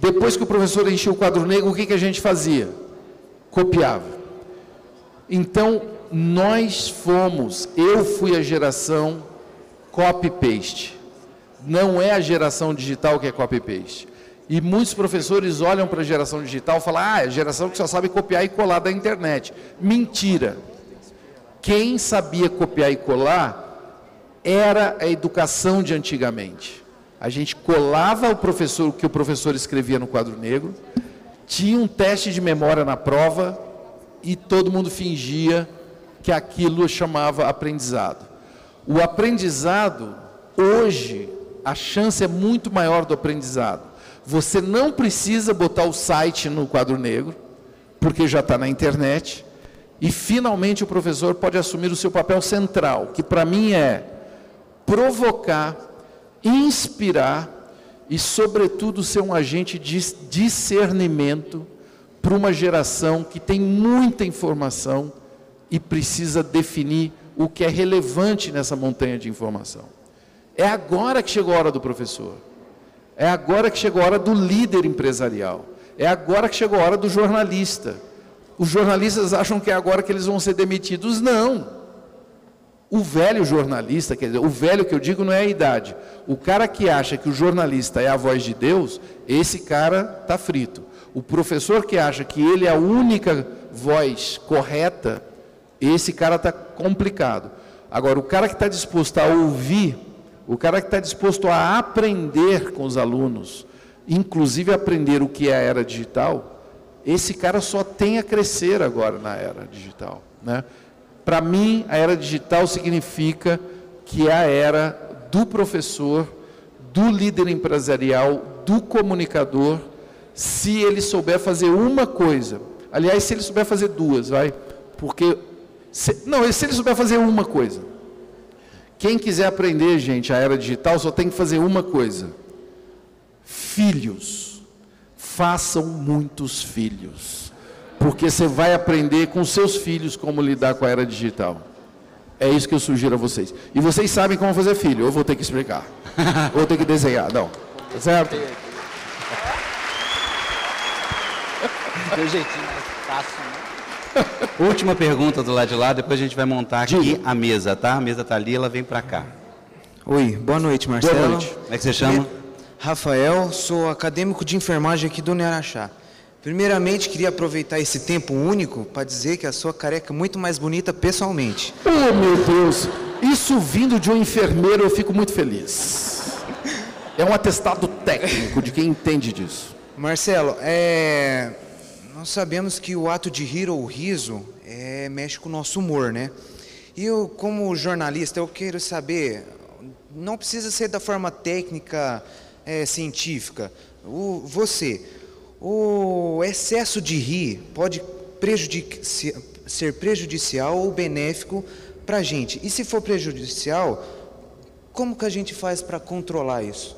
Depois que o professor enchia o quadro negro, o que a gente fazia? Copiava. Então, eu fui a geração copy-paste. Não é a geração digital que é copy-paste. E muitos professores olham para a geração digital e falam, é a geração que só sabe copiar e colar da internet. Mentira. Quem sabia copiar e colar era a educação de antigamente. A gente colava o que o professor escrevia no quadro negro, tinha um teste de memória na prova, e todo mundo fingia que aquilo chamava aprendizado. O aprendizado, hoje, a chance é muito maior do aprendizado. Você não precisa botar o site no quadro negro, porque já está na internet, e finalmente o professor pode assumir o seu papel central, que para mim é provocar, inspirar e, sobretudo, ser um agente de discernimento para uma geração que tem muita informação e precisa definir o que é relevante nessa montanha de informação. É agora que chegou a hora do professor. É agora que chegou a hora do líder empresarial. É agora que chegou a hora do jornalista. Os jornalistas acham que é agora que eles vão ser demitidos. Não. O velho jornalista, quer dizer, o velho que eu digo não é a idade. O cara que acha que o jornalista é a voz de Deus, esse cara está frito. O professor que acha que ele é a única voz correta, esse cara está complicado. Agora, o cara que está disposto a ouvir, o cara que está disposto a aprender com os alunos, inclusive aprender o que é a era digital, esse cara só tem a crescer agora na era digital, né? Para mim, a era digital significa que é a era do professor, do líder empresarial, do comunicador, se ele souber fazer uma coisa. Aliás, se ele souber fazer duas, vai. Porque, se ele souber fazer uma coisa. Quem quiser aprender, gente, a era digital, só tem que fazer uma coisa. Filhos. Façam muitos filhos. Porque você vai aprender com seus filhos como lidar com a era digital. É isso que eu sugiro a vocês. E vocês sabem como fazer filho. Eu vou ter que explicar. Vou ter que desenhar. Não. Tá certo? Tem um jeitinho mais fácil, né? Última pergunta do lado de lá, depois a gente vai montar aqui a mesa, tá? A mesa está ali, ela vem para cá. Oi, boa noite, Marcelo. Boa noite. Como é que você chama? Rafael, sou acadêmico de enfermagem aqui do Nearaxá. Primeiramente, queria aproveitar esse tempo único para dizer que a sua careca é muito mais bonita pessoalmente. Oh, meu Deus! Isso vindo de um enfermeiro, eu fico muito feliz. É um atestado técnico de quem entende disso. Marcelo, nós sabemos que o ato de rir ou riso mexe com o nosso humor, né? E eu, como jornalista, eu quero saber, não precisa ser da forma técnica, científica, o excesso de rir pode ser prejudicial ou benéfico para a gente? E se for prejudicial, como que a gente faz para controlar isso?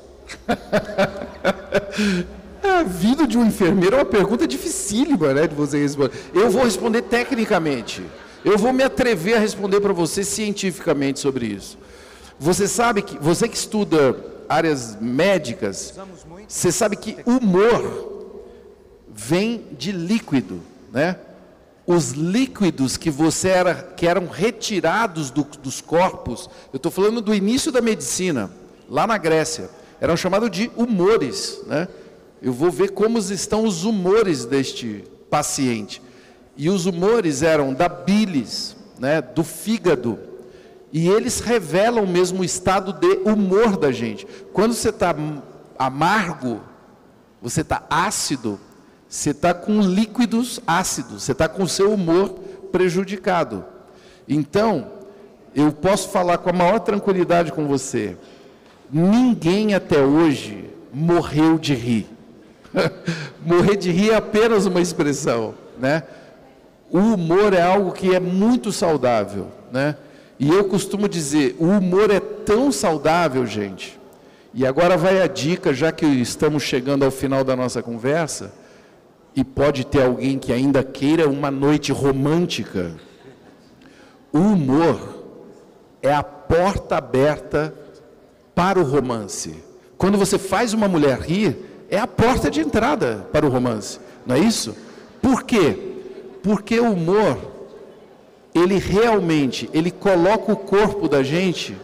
A vida de um enfermeiro é uma pergunta dificílima, né, de você responder. Eu vou responder tecnicamente. Eu vou me atrever a responder para você cientificamente sobre isso. Você sabe que, você que estuda áreas médicas, você sabe que humor vem de líquido, né? Os líquidos que eram retirados dos corpos, eu estou falando do início da medicina, lá na Grécia, eram chamados de humores, né? Eu vou ver como estão os humores deste paciente. E os humores eram da bilis, né, do fígado. E eles revelam mesmo o estado de humor da gente. Quando você está amargo, você está ácido, você está com líquidos ácidos, você está com o seu humor prejudicado. Então, eu posso falar com a maior tranquilidade com você. Ninguém até hoje morreu de rir. Morrer de rir é apenas uma expressão, né? O humor é algo que é muito saudável, né? E eu costumo dizer, o humor é tão saudável, gente. E agora vai a dica, já que estamos chegando ao final da nossa conversa, e pode ter alguém que ainda queira uma noite romântica. O humor é a porta aberta para o romance. Quando você faz uma mulher rir, é a porta de entrada para o romance, não é isso? Por quê? Porque o humor, ele realmente, ele coloca o corpo da gente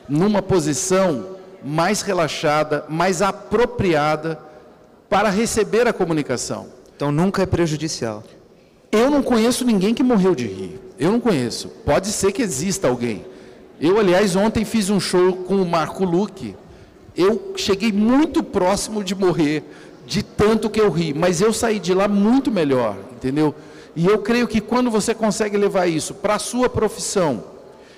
numa posição mais relaxada, mais apropriada para receber a comunicação. Então nunca é prejudicial. Eu não conheço ninguém que morreu de rir. Eu não conheço. Pode ser que exista alguém. Eu, aliás, ontem fiz um show com o Marco Luque. Eu cheguei muito próximo de morrer, de tanto que eu ri, mas eu saí de lá muito melhor, entendeu? E eu creio que quando você consegue levar isso para a sua profissão,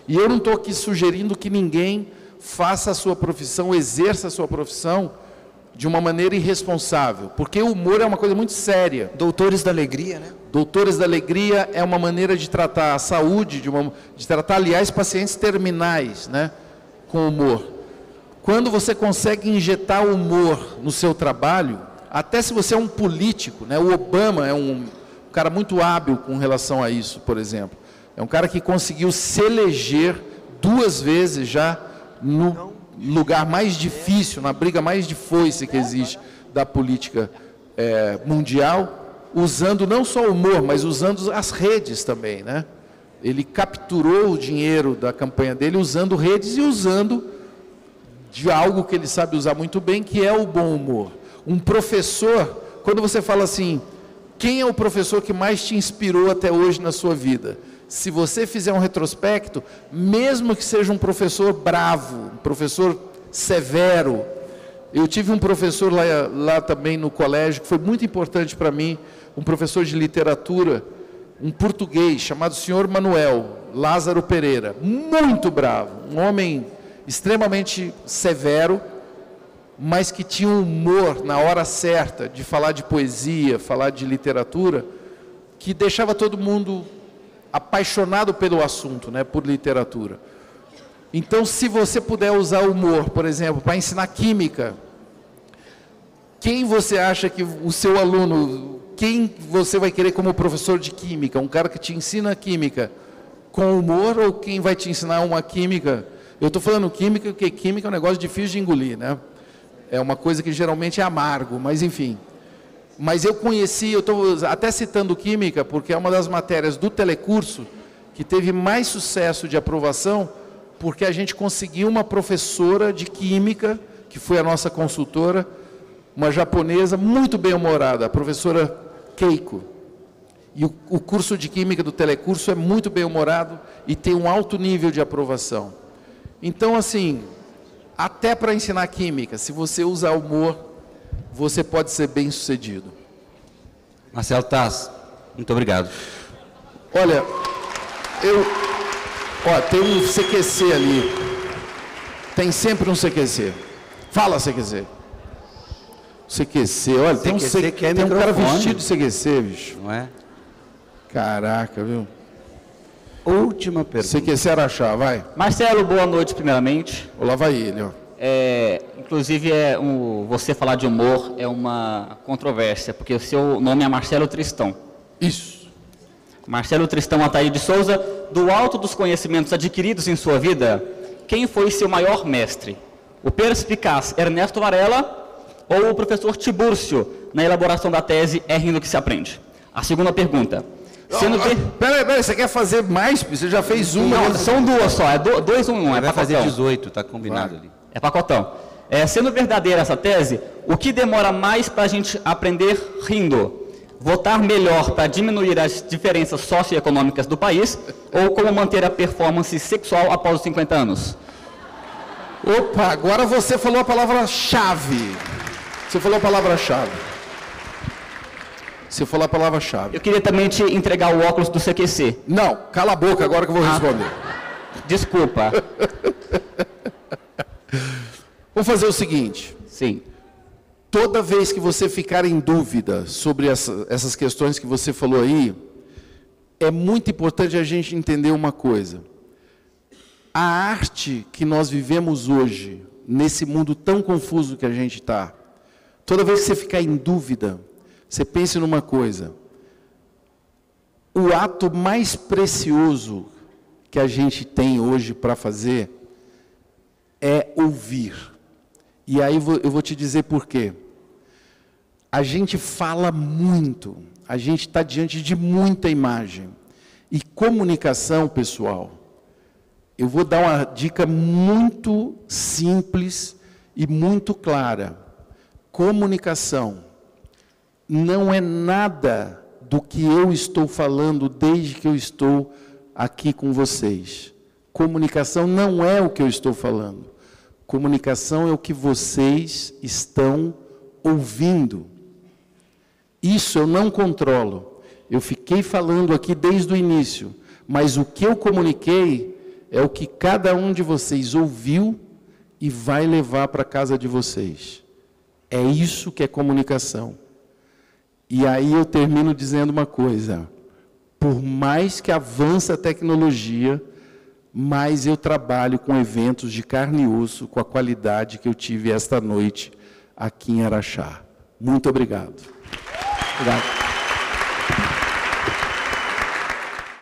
e eu não estou aqui sugerindo que ninguém faça a sua profissão, exerça a sua profissão de uma maneira irresponsável, porque o humor é uma coisa muito séria. Doutores da Alegria, né? Doutores da Alegria é uma maneira de tratar a saúde, de tratar, aliás, pacientes terminais, né, com humor. Quando você consegue injetar humor no seu trabalho, até se você é um político, né, o Obama é um cara muito hábil com relação a isso, por exemplo. É um cara que conseguiu se eleger 2 vezes já no lugar mais difícil, na briga mais de foice que existe da política mundial, usando não só o humor, mas usando as redes também, né? Ele capturou o dinheiro da campanha dele usando redes e usando de algo que ele sabe usar muito bem, que é o bom humor. Um professor, quando você fala assim, quem é o professor que mais te inspirou até hoje na sua vida? Se você fizer um retrospecto, mesmo que seja um professor bravo, um professor severo, eu tive um professor lá também no colégio, que foi muito importante para mim, um professor de literatura, um português, chamado Sr. Manuel Lázaro Pereira, muito bravo, um homem extremamente severo, mas que tinha um humor na hora certa de falar de poesia, falar de literatura, que deixava todo mundo apaixonado pelo assunto, né, por literatura. Então, se você puder usar o humor, por exemplo, para ensinar química, quem você acha que o seu aluno, quem você vai querer como professor de química? Um cara que te ensina química com humor ou quem vai te ensinar uma química? Eu estou falando química, porque química é um negócio difícil de engolir, né? É uma coisa que geralmente é amargo, mas enfim. Mas eu conheci, eu estou até citando química, porque é uma das matérias do telecurso que teve mais sucesso de aprovação, porque a gente conseguiu uma professora de química que foi a nossa consultora, uma japonesa muito bem-humorada, a professora Keiko. E o curso de Química do Telecurso é muito bem-humorado e tem um alto nível de aprovação. Então, assim, até para ensinar Química, se você usar humor, você pode ser bem-sucedido. Marcelo Taz, muito obrigado. Olha, tem um CQC ali. Tem sempre um CQC. Fala, CQC. CQC, olha, tem um cara vestido de CQC, bicho. Não é? Caraca, viu? Última pergunta. CQC Araxá, vai. Marcelo, boa noite, primeiramente. Olá, vai ele, ó. Inclusive, você falar de humor é uma controvérsia, porque o seu nome é Marcelo Tristão. Isso. Marcelo Tristão Ataíde de Souza, do alto dos conhecimentos adquiridos em sua vida, quem foi seu maior mestre? O perspicaz Ernesto Varela ou o professor Tibúrcio, na elaboração da tese É Rindo que se Aprende? A segunda pergunta. Peraí, você quer fazer mais? Você já fez uma. Não, são duas só, é 2 1, é Vai fazer pacotão. 18, está combinado ali. É pacotão. Sendo verdadeira essa tese, o que demora mais para a gente aprender rindo? Votar melhor para diminuir as diferenças socioeconômicas do país ou como manter a performance sexual após os 50 anos? Opa, agora você falou a palavra-chave. Você falou a palavra-chave. Você falou a palavra-chave. Eu queria também te entregar o óculos do CQC. Não, cala a boca agora que eu vou responder. Desculpa. Vamos fazer o seguinte. Sim. Toda vez que você ficar em dúvida sobre essas questões que você falou aí, é muito importante a gente entender uma coisa. A arte que nós vivemos hoje, nesse mundo tão confuso que a gente está, toda vez que você ficar em dúvida, você pense numa coisa. O ato mais precioso que a gente tem hoje para fazer é ouvir. E aí eu vou te dizer por quê. A gente fala muito, a gente está diante de muita imagem. E comunicação, pessoal, eu vou dar uma dica muito simples e muito clara. Comunicação não é nada do que eu estou falando desde que eu estou aqui com vocês. Comunicação não é o que eu estou falando. Comunicação é o que vocês estão ouvindo. Isso eu não controlo. Eu fiquei falando aqui desde o início, mas o que eu comuniquei é o que cada um de vocês ouviu e vai levar para a casa de vocês. É isso que é comunicação. E aí eu termino dizendo uma coisa. Por mais que avance a tecnologia, mais eu trabalho com eventos de carne e osso, com a qualidade que eu tive esta noite aqui em Araxá. Muito obrigado. Obrigado.